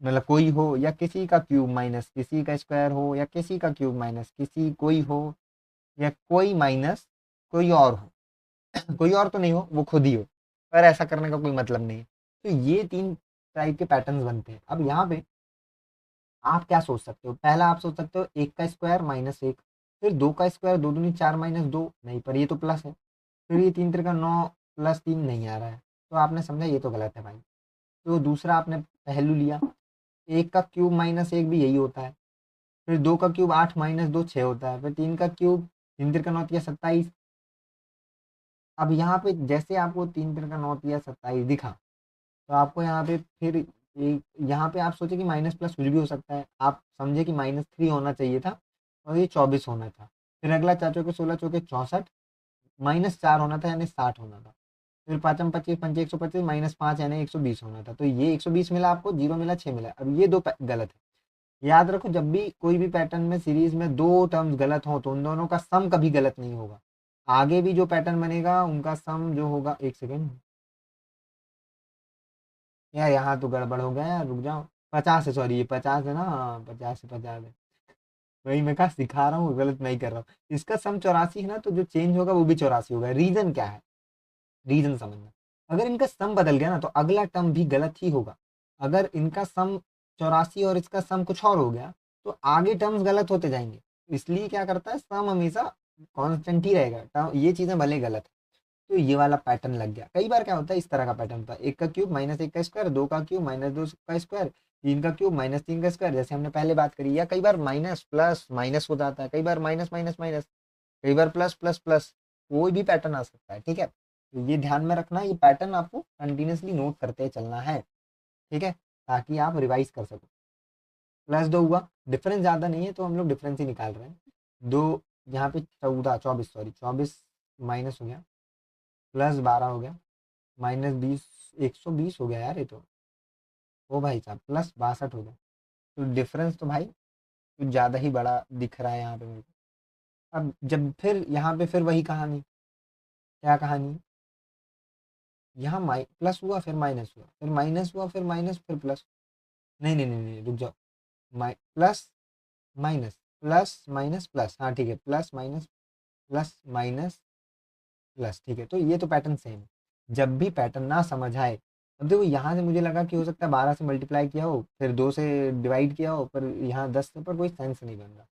मतलब कोई हो, या किसी का क्यूब माइनस किसी का स्क्वायर हो, या किसी का क्यूब माइनस किसी कोई हो, या कोई माइनस कोई और हो कोई और तो नहीं हो, वो खुद ही हो, पर ऐसा करने का कोई मतलब नहीं है। तो ये 3 टाइप के पैटर्न्स बनते हैं। अब यहाँ पे आप क्या सोच सकते हो? पहला आप सोच सकते हो 1 का स्क्वायर माइनस 1, फिर 2 का स्क्वायर 2 दूनी 4 माइनस 2, नहीं पर ये तो प्लस है, फिर ये 3 त्रिका 9 प्लस 3 नहीं आ रहा है, तो आपने समझा ये तो गलत है भाई। तो दूसरा आपने पहलू लिया, 1 का क्यूब माइनस 1 भी यही होता है, फिर 2 का क्यूब 8 माइनस 2 6 होता है, फिर 3 का क्यूब 3 त्रिका 9 तिया 27। अब यहाँ पे जैसे आपको 3 त्रिका 9 तिया 27 दिखा, तो आपको यहाँ पे फिर यहाँ पे आप सोचे कि माइनस प्लस कुछ भी हो सकता है, आप समझे कि -3 होना चाहिए था और ये 24 होना था। फिर अगला 4 चौके 16 चौके 64, -4 होना था यानी 60 होना था। फिर पाँचम 25 पंचे 125 -5 यानी 120 होना था। तो ये 120 मिला आपको, 0 मिला, 6 मिला। अब ये 2 गलत है। याद रखो, जब भी कोई भी पैटर्न में सीरीज में 2 टर्म्स गलत हो तो उन दोनों का सम कभी गलत नहीं होगा। आगे भी जो पैटर्न बनेगा उनका सम जो होगा, एक सेकेंड यार, यहाँ तो गड़बड़ हो गया यार, रुक जाओ। 50 है, सॉरी, ये 50 है ना, 50 से 50 है। वही मैं कहा सिखा रहा हूँ, गलत नहीं कर रहा हूँ। इसका सम 84 है ना, तो जो चेंज होगा वो भी 84 होगा। रीजन क्या है? रीजन समझना। अगर इनका सम बदल गया ना तो अगला टर्म भी गलत ही होगा। अगर इनका सम 84 और इसका सम कुछ और हो गया तो आगे टर्म्स गलत होते जाएंगे। इसलिए क्या करता है, सम हमेशा कांस्टेंट ही रहेगा, ये चीजें भले गलत है। तो ये वाला पैटर्न लग गया। कई बार क्या होता है, इस तरह का पैटर्न होता है, 1 का क्यूब माइनस 1 का स्क्वायर, 2 का क्यूब माइनस 2 का स्क्वायर, 3 का क्यूब माइनस 3 का स्क्वायर, जैसे हमने पहले बात करी। या कई बार माइनस प्लस माइनस हो जाता है, कई बार माइनस माइनस माइनस, कई बार प्लस प्लस प्लस, कोई भी पैटर्न आ सकता है। ठीक है, तो ये ध्यान में रखना, ये पैटर्न आपको कंटिन्यूसली नोट करते चलना है। ठीक है, ताकि आप रिवाइज कर सको। +2 हुआ, डिफरेंस ज़्यादा नहीं है तो हम लोग डिफरेंस ही निकाल रहे हैं। दो यहाँ पे 14 24 सॉरी 24 माइनस हो गया, +12 हो गया, -20 120 हो गया यार ये तो। ओ भाई साहब, +62 हो गया। तो डिफरेंस तो भाई कुछ ज़्यादा ही बड़ा दिख रहा है यहाँ पे मेरे को। अब जब फिर यहाँ पे फिर वही कहानी, क्या कहानी, यहाँ प्लस हुआ फिर माइनस हुआ, फिर माइनस हुआ फिर माइनस फिर प्लस। नहीं नहीं नहीं नहीं, रुक जाओ। Plus minus plus minus plus, हाँ ठीक है, plus minus plus minus plus. ठीक है, तो ये तो पैटर्न सेम है। जब भी पैटर्न ना समझ आए, अब देखो यहाँ से मुझे लगा कि हो सकता है 12 से मल्टीप्लाई किया हो, फिर 2 से डिवाइड किया हो, पर यहाँ 10 से, पर कोई सेंस नहीं बन रहा।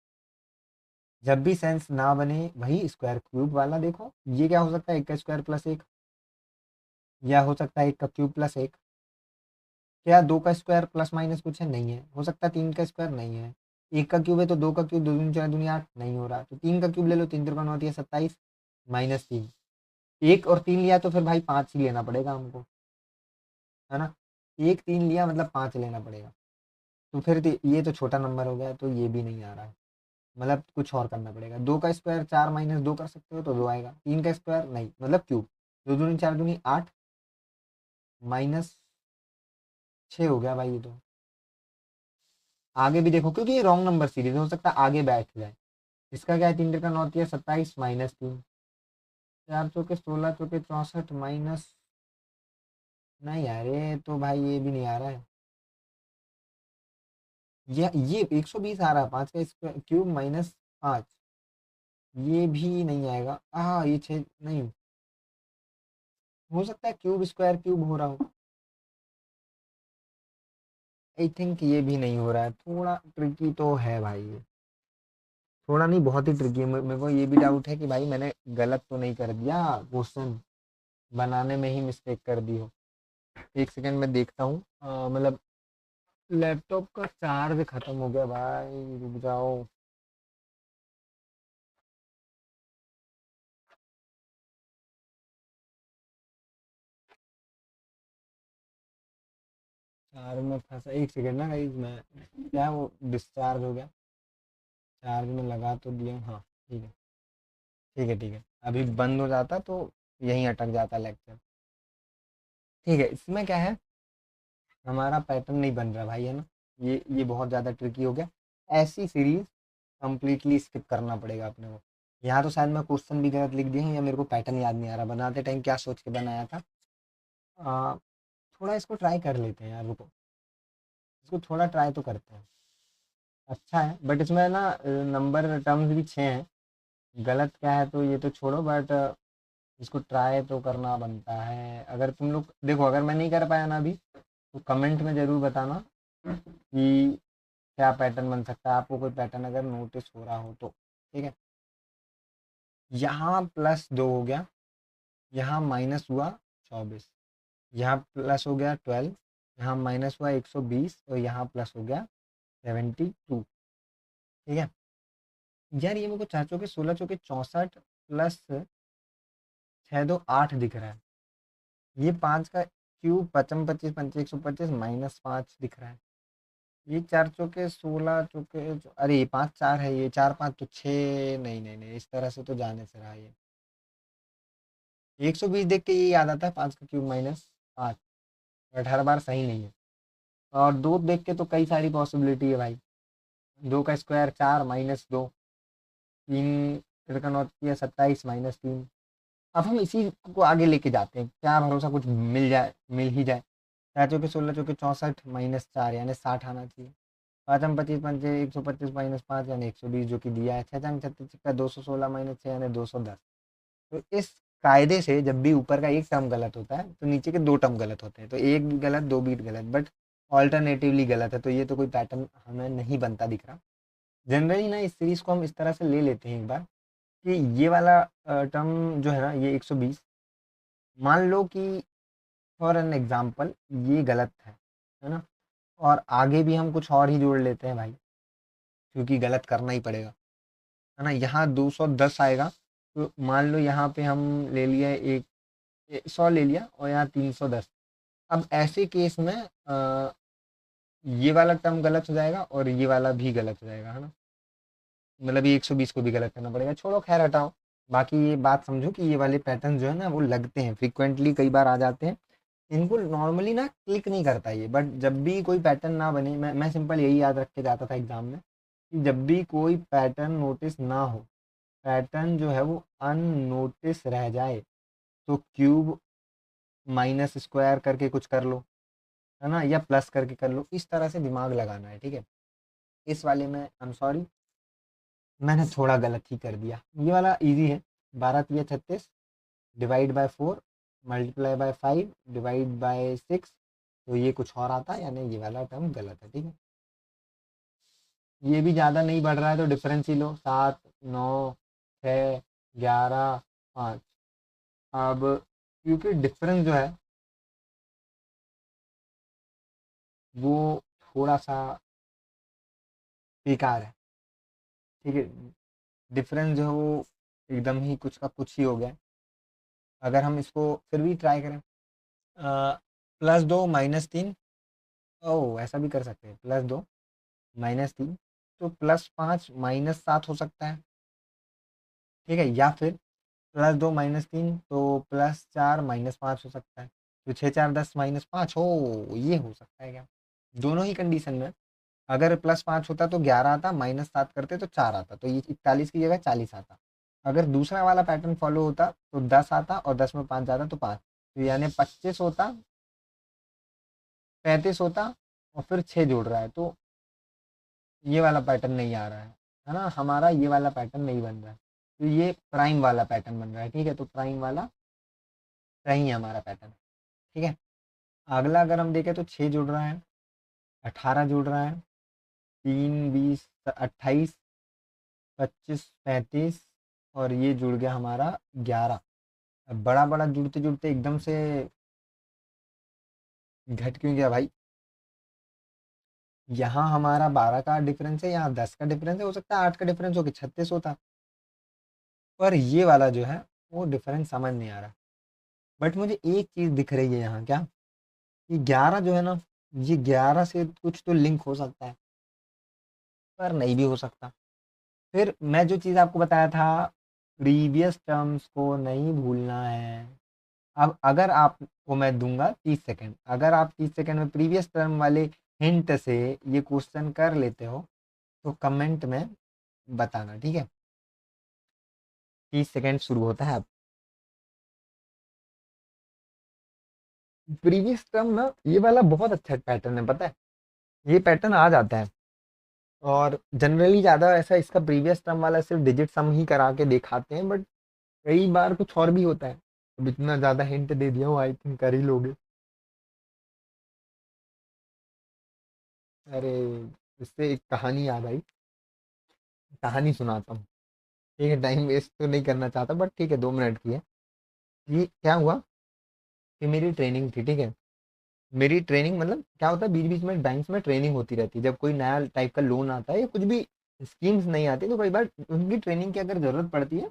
जब भी सेंस ना बने, वही स्क्वायर क्यूब वाला देखो, ये क्या हो सकता है, 1 का स्क्वायर प्लस 1, या हो सकता है 1 का क्यूब प्लस 1। क्या 2 का स्क्वायर प्लस माइनस कुछ है? नहीं है। हो सकता है 3 का स्क्वायर? नहीं है। 1 का क्यूब है तो 2 का क्यूब, 2 दूनी 4 दूनी 8, नहीं हो रहा। तो 3 का क्यूब ले लो, 3 त्रिकोण होती है 27, -3। 1 और 3 लिया तो फिर भाई 5 ही लेना पड़ेगा हमको, है ना। 1 3 लिया मतलब 5 लेना पड़ेगा। तो फिर ये तो छोटा नंबर हो गया, तो ये भी नहीं आ रहा है, मतलब कुछ और करना पड़ेगा। 2 का स्क्वायर 4 माइनस 2 कर सकते हो तो 2 आएगा। 3 का स्क्वायर नहीं, मतलब क्यूब, 2 दूनी 4 दूनी 8, -6 हो गया भाई ये तो। आगे भी देखो, क्योंकि ये रॉन्ग नंबर सीरीज हो सकता है आगे बैठ जाए। इसका क्या है, 3 का 9 तिया 27 -3, 4 चौके 16 चौके 64 माइनस, नहीं यार ये तो भाई ये भी नहीं आ रहा है। ये 120 आ रहा है, 5 का स्क्वायर क्यूब -5, ये भी नहीं आएगा। हाँ ये 6 नहीं, हो सकता है क्यूब स्क्वायर क्यूब हो रहा हो। आई थिंक ये भी नहीं हो रहा है, थोड़ा ट्रिकी तो है भाई ये, थोड़ा नहीं बहुत ही ट्रिकी है। मेरे को ये भी डाउट है कि भाई मैंने गलत तो नहीं कर दिया, क्वेश्चन बनाने में ही मिस्टेक कर दी हो। एक सेकंड में देखता हूँ, मतलब लैपटॉप का चार्ज खत्म हो गया भाई, रुक जाओ। चार्ज में फंसा, एक सेकंड ना गाइस, मैं क्या है, वो डिस्चार्ज हो गया। चार्ज में लगा तो दिया, हाँ ठीक है ठीक है ठीक है। अभी बंद हो जाता तो यहीं अटक जाता लेक्चर। ठीक है, इसमें क्या है, हमारा पैटर्न नहीं बन रहा भाई, है ना। ये बहुत ज़्यादा ट्रिकी हो गया। ऐसी सीरीज कंप्लीटली स्किप करना पड़ेगा अपने को। यहाँ तो शायद मैं क्वेश्चन भी गलत लिख दिया हूँ, या मेरे को पैटर्न याद नहीं आ रहा, बनाते टाइम क्या सोच के बनाया था। थोड़ा इसको ट्राई कर लेते हैं यार, रुको, इसको थोड़ा ट्राई तो करते हैं। अच्छा है, बट इसमें ना नंबर टर्म्स भी 6 हैं। गलत क्या है तो ये तो छोड़ो, बट इसको ट्राई तो करना बनता है। अगर तुम लोग देखो, अगर मैं नहीं कर पाया ना अभी, तो कमेंट में ज़रूर बताना कि क्या पैटर्न बन सकता है, आपको कोई पैटर्न अगर नोटिस हो रहा हो तो। ठीक है, यहाँ +2 हो गया, यहाँ माइनस हुआ 24, यहाँ प्लस हो गया 12, यहाँ माइनस हुआ 120 और यहाँ प्लस हो गया 72। ठीक है यार, ये मेरे को 4 चौके 16 चौके 64 प्लस 6 2 8 दिख रहा है। ये 5 का क्यूब 55 25 पंचे 125 -5 दिख रहा है। ये 4 चौके 16 चौके अरे ये 5 4 है, ये 4 5 तो 6, नहीं नहीं नहीं, इस तरह से तो जाने से रहा ये। 120 देख के ये याद आता है 5 का क्यूब -5, बट हर बार सही नहीं है। और 2 देख के तो कई सारी पॉसिबिलिटी है भाई। 2 का स्क्वायर 4 -2, 3 तिरकन और किया 27 -3। अब हम इसी को आगे लेके जाते हैं, क्या भरोसा कुछ मिल जाए, मिल ही जाए। 4 चौके 16 चौके 64 -4 यानी 60 आना चाहिए। 5 25 पंचे 125 -5 यानी 120 जो कि दिया है। 6 36 216 -6 यानी 210। तो इस कायदे से जब भी ऊपर का एक टर्म गलत होता है तो नीचे के 2 टर्म गलत होते हैं, तो एक भी गलत 2 भी गलत, बट ऑल्टरनेटिवली गलत है, तो ये तो कोई पैटर्न हमें नहीं बनता दिख रहा। जनरली ना इस सीरीज को हम इस तरह से ले लेते हैं एक बार, कि ये वाला टर्म जो है ना ये 120, मान लो कि फॉर एन एग्जांपल ये गलत है ना, और आगे भी हम कुछ और ही जोड़ लेते हैं भाई, क्योंकि गलत करना ही पड़ेगा, है ना। यहाँ 210 आएगा, तो मान लो यहाँ पे हम ले लिया एक 100 ले लिया और यहाँ 310। अब ऐसे केस में ये वाला टर्म गलत हो जाएगा और ये वाला भी गलत हो जाएगा, है ना। मतलब ये 120 को भी गलत करना पड़ेगा, छोड़ो खैर हटाओ। बाकी ये बात समझो कि ये वाले पैटर्न जो है ना वो लगते हैं फ्रिक्वेंटली, कई बार आ जाते हैं। इनको नॉर्मली ना क्लिक नहीं करता ये, बट जब भी कोई पैटर्न ना बने, मैं सिंपल यही याद रख के जाता था एग्जाम में, कि जब भी कोई पैटर्न नोटिस ना हो, पैटर्न जो है वो अननोटिस रह जाए, तो क्यूब माइनस स्क्वायर करके कुछ कर लो, है ना, या प्लस करके कर लो, इस तरह से दिमाग लगाना है। ठीक है, इस वाले में आई एम सॉरी, मैंने थोड़ा गलत ही कर दिया। ये वाला इजी है, 12 3 36 divide by 4 multiply by 5 divide by 6, तो ये कुछ और आता है, यानी ये वाला टर्म गलत है। ठीक है, ये भी ज़्यादा नहीं बढ़ रहा है तो डिफरेंस ही लो, 7 9 6 11 5। अब क्योंकि डिफरेंस जो है वो थोड़ा सा बेकार है। ठीक है, डिफरेंस जो है वो एकदम ही कुछ का कुछ ही हो गया है। अगर हम इसको फिर भी ट्राई करें, +2 -3, ओह ऐसा भी कर सकते हैं, +2 -3 तो +5 -7 हो सकता है। ठीक है, या फिर +2 -3 तो +4 -5 हो सकता है। तो 6 4 10 -5 हो, ये हो सकता है क्या? दोनों ही कंडीशन में अगर +5 होता तो 11 आता, -7 करते तो 4 आता, तो ये 41 की जगह 40 आता। अगर दूसरा वाला पैटर्न फॉलो होता तो 10 आता और 10 में 5 जाता तो 5, तो यानी 25 होता, 35 होता, और फिर 6 जोड़ रहा है, तो ये वाला पैटर्न नहीं आ रहा है ना, हमारा ये वाला पैटर्न नहीं बन रहा है, तो ये प्राइम वाला पैटर्न बन रहा है। ठीक है, तो प्राइम वाला सही है हमारा पैटर्न। ठीक है, अगला अगर हम देखें तो 6 जुड़ रहा है, 18 जुड़ रहा है, 3 20 28 25 35, और ये जुड़ गया हमारा 11। अब बड़ा बड़ा जुड़ते जुड़ते एकदम से घट क्यों गया भाई? यहाँ हमारा 12 का डिफरेंस है, यहाँ 10 का डिफरेंस है, हो सकता है 8 का डिफरेंस हो के 36 होता, पर ये वाला जो है वो डिफरेंस समझ नहीं आ रहा। बट मुझे एक चीज़ दिख रही है यहाँ, क्या, कि 11 जो है ना, ये 11 से कुछ तो लिंक हो सकता है, पर नहीं भी हो सकता। फिर मैं जो चीज़ आपको बताया था, प्रीवियस टर्म्स को नहीं भूलना है। अब अगर आपको मैं दूंगा 30 सेकंड, अगर आप 30 सेकंड में प्रीवियस टर्म वाले हिंट से ये क्वेश्चन कर लेते हो तो कमेंट में बताना। ठीक है, 30 सेकंड शुरू होता है अब। प्रीवियस टर्म ना ये वाला बहुत अच्छा पैटर्न है, पता है, ये पैटर्न आ जाता है। और जनरली ज़्यादा ऐसा इसका प्रीवियस टर्म वाला सिर्फ डिजिट सम ही करा के दिखाते हैं, बट कई बार कुछ और भी होता है। अब इतना ज़्यादा हिंट दे दिया हूँ, आई थिंक कर ही लोगे। अरे, इससे एक कहानी याद आई, कहानी सुनाता हूँ। ठीक है, टाइम वेस्ट तो नहीं करना चाहता, बट ठीक है, 2 मिनट की है। ये क्या हुआ कि मेरी ट्रेनिंग थी, ठीक है। मेरी ट्रेनिंग मतलब क्या होता है, बीच बीच में बैंक्स में ट्रेनिंग होती रहती है। जब कोई नया टाइप का लोन आता है या कुछ भी स्कीम्स नहीं आती, तो कई बार उनकी ट्रेनिंग की अगर ज़रूरत पड़ती है,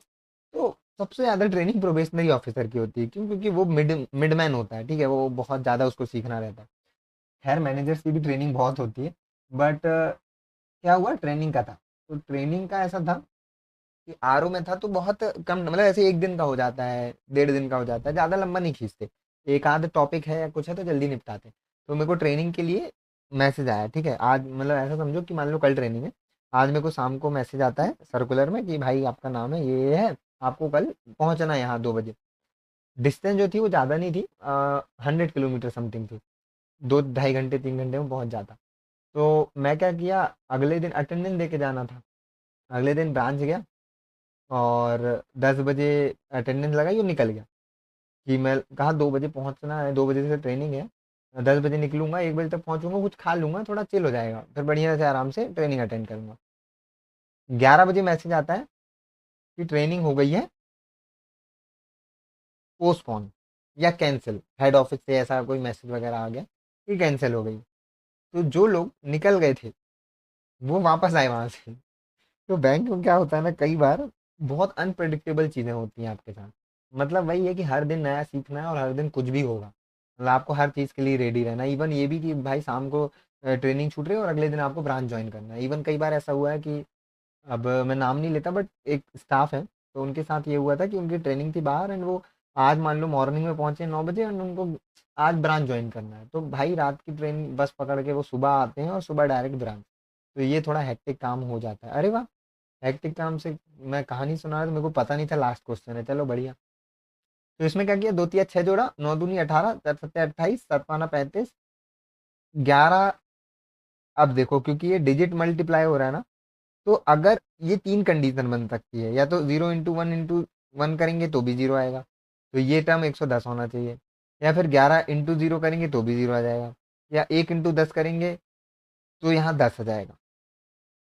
तो सबसे ज़्यादा ट्रेनिंग प्रोबेशनरी ऑफिसर की होती है। क्यों? क्योंकि वो मिडमैन होता है, ठीक है, वो बहुत ज़्यादा उसको सीखना रहता है। खैर, मैनेजर्स की भी ट्रेनिंग बहुत होती है, बट क्या हुआ, ट्रेनिंग का था। तो ट्रेनिंग का ऐसा था कि आरओ में था, तो बहुत कम, मतलब ऐसे 1 दिन का हो जाता है, 1.5 दिन का हो जाता है, ज़्यादा लंबा नहीं खींचते। एक आध टॉपिक है या कुछ है तो जल्दी निपटाते। तो मेरे को ट्रेनिंग के लिए मैसेज आया, ठीक है, आज मतलब ऐसा समझो कि मान लो कल ट्रेनिंग है, आज मेरे को शाम को मैसेज आता है सर्कुलर में कि भाई आपका नाम है ये है, आपको कल पहुंचना है यहाँ 2 बजे। डिस्टेंस जो थी वो ज़्यादा नहीं थी, 100 किलोमीटर समथिंग थी। 2 ढाई घंटे 3 घंटे में पहुंच जाता। तो मैं क्या किया, अगले दिन अटेंडेंस दे के जाना था। अगले दिन ब्रांच गया और 10 बजे अटेंडेंस लगाई और निकल गया। कि मैं कहा 2 बजे पहुंचना है, 2 बजे से ट्रेनिंग है, 10 बजे निकलूंगा, 1 बजे तक पहुंचूंगा, कुछ खा लूंगा, थोड़ा चिल हो जाएगा, फिर बढ़िया से आराम से ट्रेनिंग अटेंड करूंगा। 11 बजे मैसेज आता है कि ट्रेनिंग हो गई है पोस्टपोन या कैंसिल। हेड ऑफिस से ऐसा कोई मैसेज वगैरह आ गया कि कैंसिल हो गई। तो जो लोग निकल गए थे वो वापस आए वहां से। तो बैंक में क्या होता है ना, कई बार बहुत अनप्रडिक्टेबल चीज़ें होती हैं आपके साथ। मतलब वही है कि हर दिन नया सीखना है और हर दिन कुछ भी होगा, मतलब आपको हर चीज़ के लिए रेडी रहना है। इवन ये भी कि भाई शाम को ट्रेनिंग छूट रही है और अगले दिन आपको ब्रांच ज्वाइन करना है। इवन कई बार ऐसा हुआ है कि अब मैं नाम नहीं लेता, बट एक स्टाफ है, तो उनके साथ ये हुआ था कि उनकी ट्रेनिंग थी बाहर, एंड वो आज मान लो मॉर्निंग में पहुंचे 9 बजे, एंड उनको आज ब्रांच ज्वाइन करना है। तो भाई रात की ट्रेन बस पकड़ के वो सुबह आते हैं और सुबह डायरेक्ट ब्रांच। तो ये थोड़ा हेक्टिक काम हो जाता है। अरे वाह, हेक्टिक काम से मैं कहानी सुना रहा था, मेरे को पता नहीं था लास्ट क्वेश्चन है, चलो बढ़िया। तो इसमें क्या किया, 2 तिया 6 जोड़ा, 9 दूनी 18, 7 सत्ते 28, 7 पाना 35, 11। अब देखो, क्योंकि ये डिजिट मल्टीप्लाई हो रहा है ना, तो अगर ये 3 कंडीशन बन सकती है, या तो 0 इंटू 1 करेंगे तो भी 0 आएगा, तो ये टर्म 110 होना चाहिए। या फिर 11 इंटू 0 करेंगे तो भी 0 आ जाएगा। या 1 इंटू 10 करेंगे तो यहाँ 10 आ जाएगा।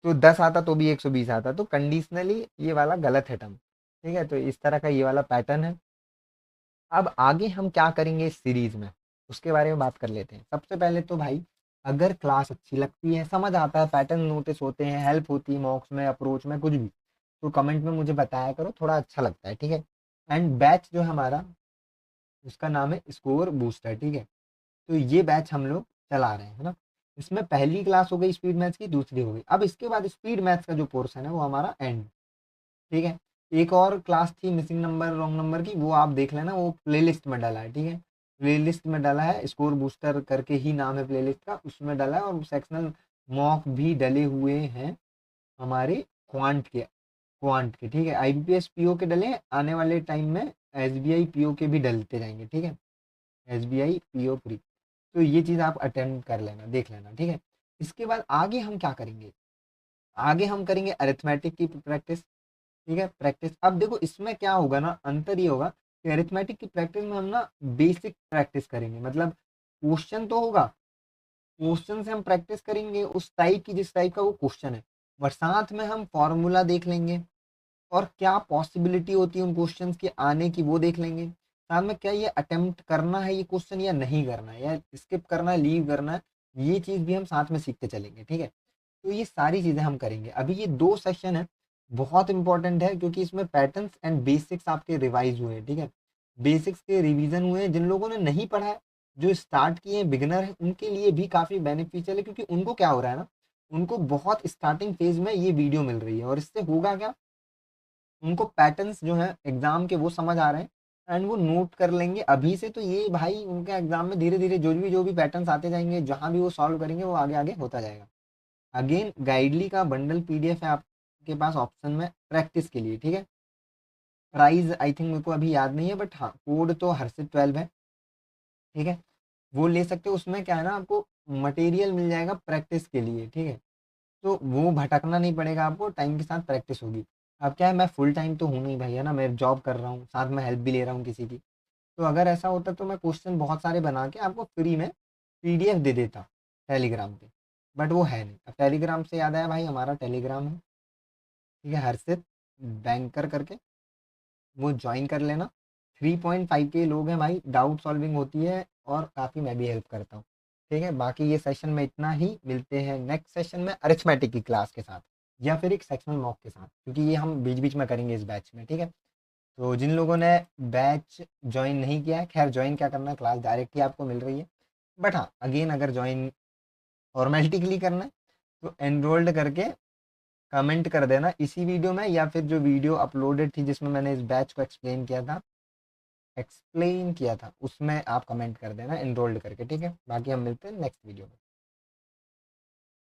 तो 10 आता तो भी 120 आता, तो कंडीशनली ये वाला गलत है टर्म। ठीक है, तो इस तरह का ये वाला पैटर्न है। अब आगे हम क्या करेंगे इस सीरीज में, उसके बारे में बात कर लेते हैं। सबसे पहले तो भाई, अगर क्लास अच्छी लगती है, समझ आता है, पैटर्न नोटिस होते हैं, हेल्प होती है मॉक्स में, अप्रोच में, कुछ भी, तो कमेंट में मुझे बताया करो, थोड़ा अच्छा लगता है, ठीक है। एंड बैच जो है हमारा, उसका नाम है स्कोर बूस्टर, ठीक है। तो ये बैच हम लोग चला रहे हैं, है ना। इसमें पहली क्लास हो गई स्पीड मैथ्स की, दूसरी हो गई। अब इसके बाद स्पीड मैथ्स का जो पोर्शन है वो हमारा एंड, ठीक है। एक और क्लास थी मिसिंग नंबर रॉन्ग नंबर की, वो आप देख लेना, वो प्लेलिस्ट में डाला है, ठीक है। प्लेलिस्ट में डाला है, स्कोर बूस्टर करके ही नाम है प्लेलिस्ट का, उसमें डाला है। और सेक्शनल मॉक भी डले हुए हैं हमारे क्वांट के, ठीक है। आईबीपीएस पीओ के डले हैं, आने वाले टाइम में एसबीआई पीओ के भी डलते जाएंगे, ठीक है। एसबीआई पीओ प्री, तो ये चीज़ आप अटेम्प्ट कर लेना, देख लेना, ठीक है। इसके बाद आगे हम क्या करेंगे, आगे हम करेंगे अरिथमेटिक की प्रैक्टिस, ठीक है। प्रैक्टिस, अब देखो इसमें क्या होगा ना, अंतर ये होगा कि अरिथमेटिक की प्रैक्टिस में हम ना बेसिक प्रैक्टिस करेंगे, मतलब क्वेश्चन तो होगा, क्वेश्चन से हम प्रैक्टिस करेंगे उस टाइप की जिस टाइप का वो क्वेश्चन है, और साथ में हम फॉर्मूला देख लेंगे, और क्या पॉसिबिलिटी होती है उन क्वेश्चंस के आने की वो देख लेंगे। साथ में क्या ये अटेम्प्ट करना है ये क्वेश्चन या नहीं करना है, या स्किप करना है, लीव करना है, ये चीज़ भी हम साथ में सीखते चलेंगे, ठीक है। तो ये सारी चीज़ें हम करेंगे। अभी ये 2 सेशन है, बहुत इंपॉर्टेंट है, क्योंकि इसमें पैटर्न्स एंड बेसिक्स आपके रिवाइज हुए हैं, ठीक है। बेसिक्स के रिवीजन हुए हैं, जिन लोगों ने नहीं पढ़ा है, जो स्टार्ट किए हैं, बिगिनर है, उनके लिए भी काफ़ी बेनिफिशियल है, क्योंकि उनको क्या हो रहा है ना, उनको बहुत स्टार्टिंग फेज में ये वीडियो मिल रही है, और इससे होगा क्या, उनको पैटर्न्स जो है एग्जाम के वो समझ आ रहे हैं, एंड वो नोट कर लेंगे अभी से। तो ये भाई उनके एग्जाम में धीरे धीरे जो भी पैटर्न्स आते जाएंगे, जहां भी वो सॉल्व करेंगे, वो आगे आगे होता जाएगा। अगेन, गाइडली का बंडल पीडीएफ है आपके पास ऑप्शन में प्रैक्टिस के लिए, ठीक है। प्राइस आई थिंक मेरे को अभी याद नहीं है, बट हाँ, कोड तो हर्षित 12 है, ठीक है। वो ले सकते हो। उसमें क्या है ना, आपको मटेरियल मिल जाएगा प्रैक्टिस के लिए, ठीक है। तो वो भटकना नहीं पड़ेगा आपको, टाइम के साथ प्रैक्टिस होगी। अब क्या है, मैं फुल टाइम तो हूँ नहीं भाई, है ना, मैं जॉब कर रहा हूँ, साथ में हेल्प भी ले रहा हूँ किसी की। तो अगर ऐसा होता तो मैं क्वेश्चन बहुत सारे बना के आपको फ्री में पीडीएफ दे देता टेलीग्राम पे, बट वो है नहीं। अब टेलीग्राम से याद आया भाई, हमारा टेलीग्राम है, ठीक है, हर्षित बैंकर करके, वो ज्वाइन कर लेना। 3.5 के लोग हैं भाई, डाउट सॉल्विंग होती है और काफ़ी मैं भी हेल्प करता हूँ, ठीक है। बाकी ये सेशन में इतना ही, मिलते हैं नेक्स्ट सेशन में अरिथमेटिक की क्लास के साथ, या फिर एक सेक्शनल मॉक के साथ, क्योंकि ये हम बीच बीच में करेंगे इस बैच में, ठीक है। तो जिन लोगों ने बैच ज्वाइन नहीं किया है, खैर ज्वाइन क्या करना है, क्लास डायरेक्ट ही आपको मिल रही है। बट हाँ, अगेन अगर ज्वाइन फॉर्मेलिटी के लिए करना है तो एनरोल्ड करके कमेंट कर देना इसी वीडियो में, या फिर जो वीडियो अपलोडेड थी जिसमें मैंने इस बैच को एक्सप्लेन किया था उसमें आप कमेंट कर देना एनरोल्ड करके, ठीक है। बाकी हम मिलते हैं नेक्स्ट वीडियो में।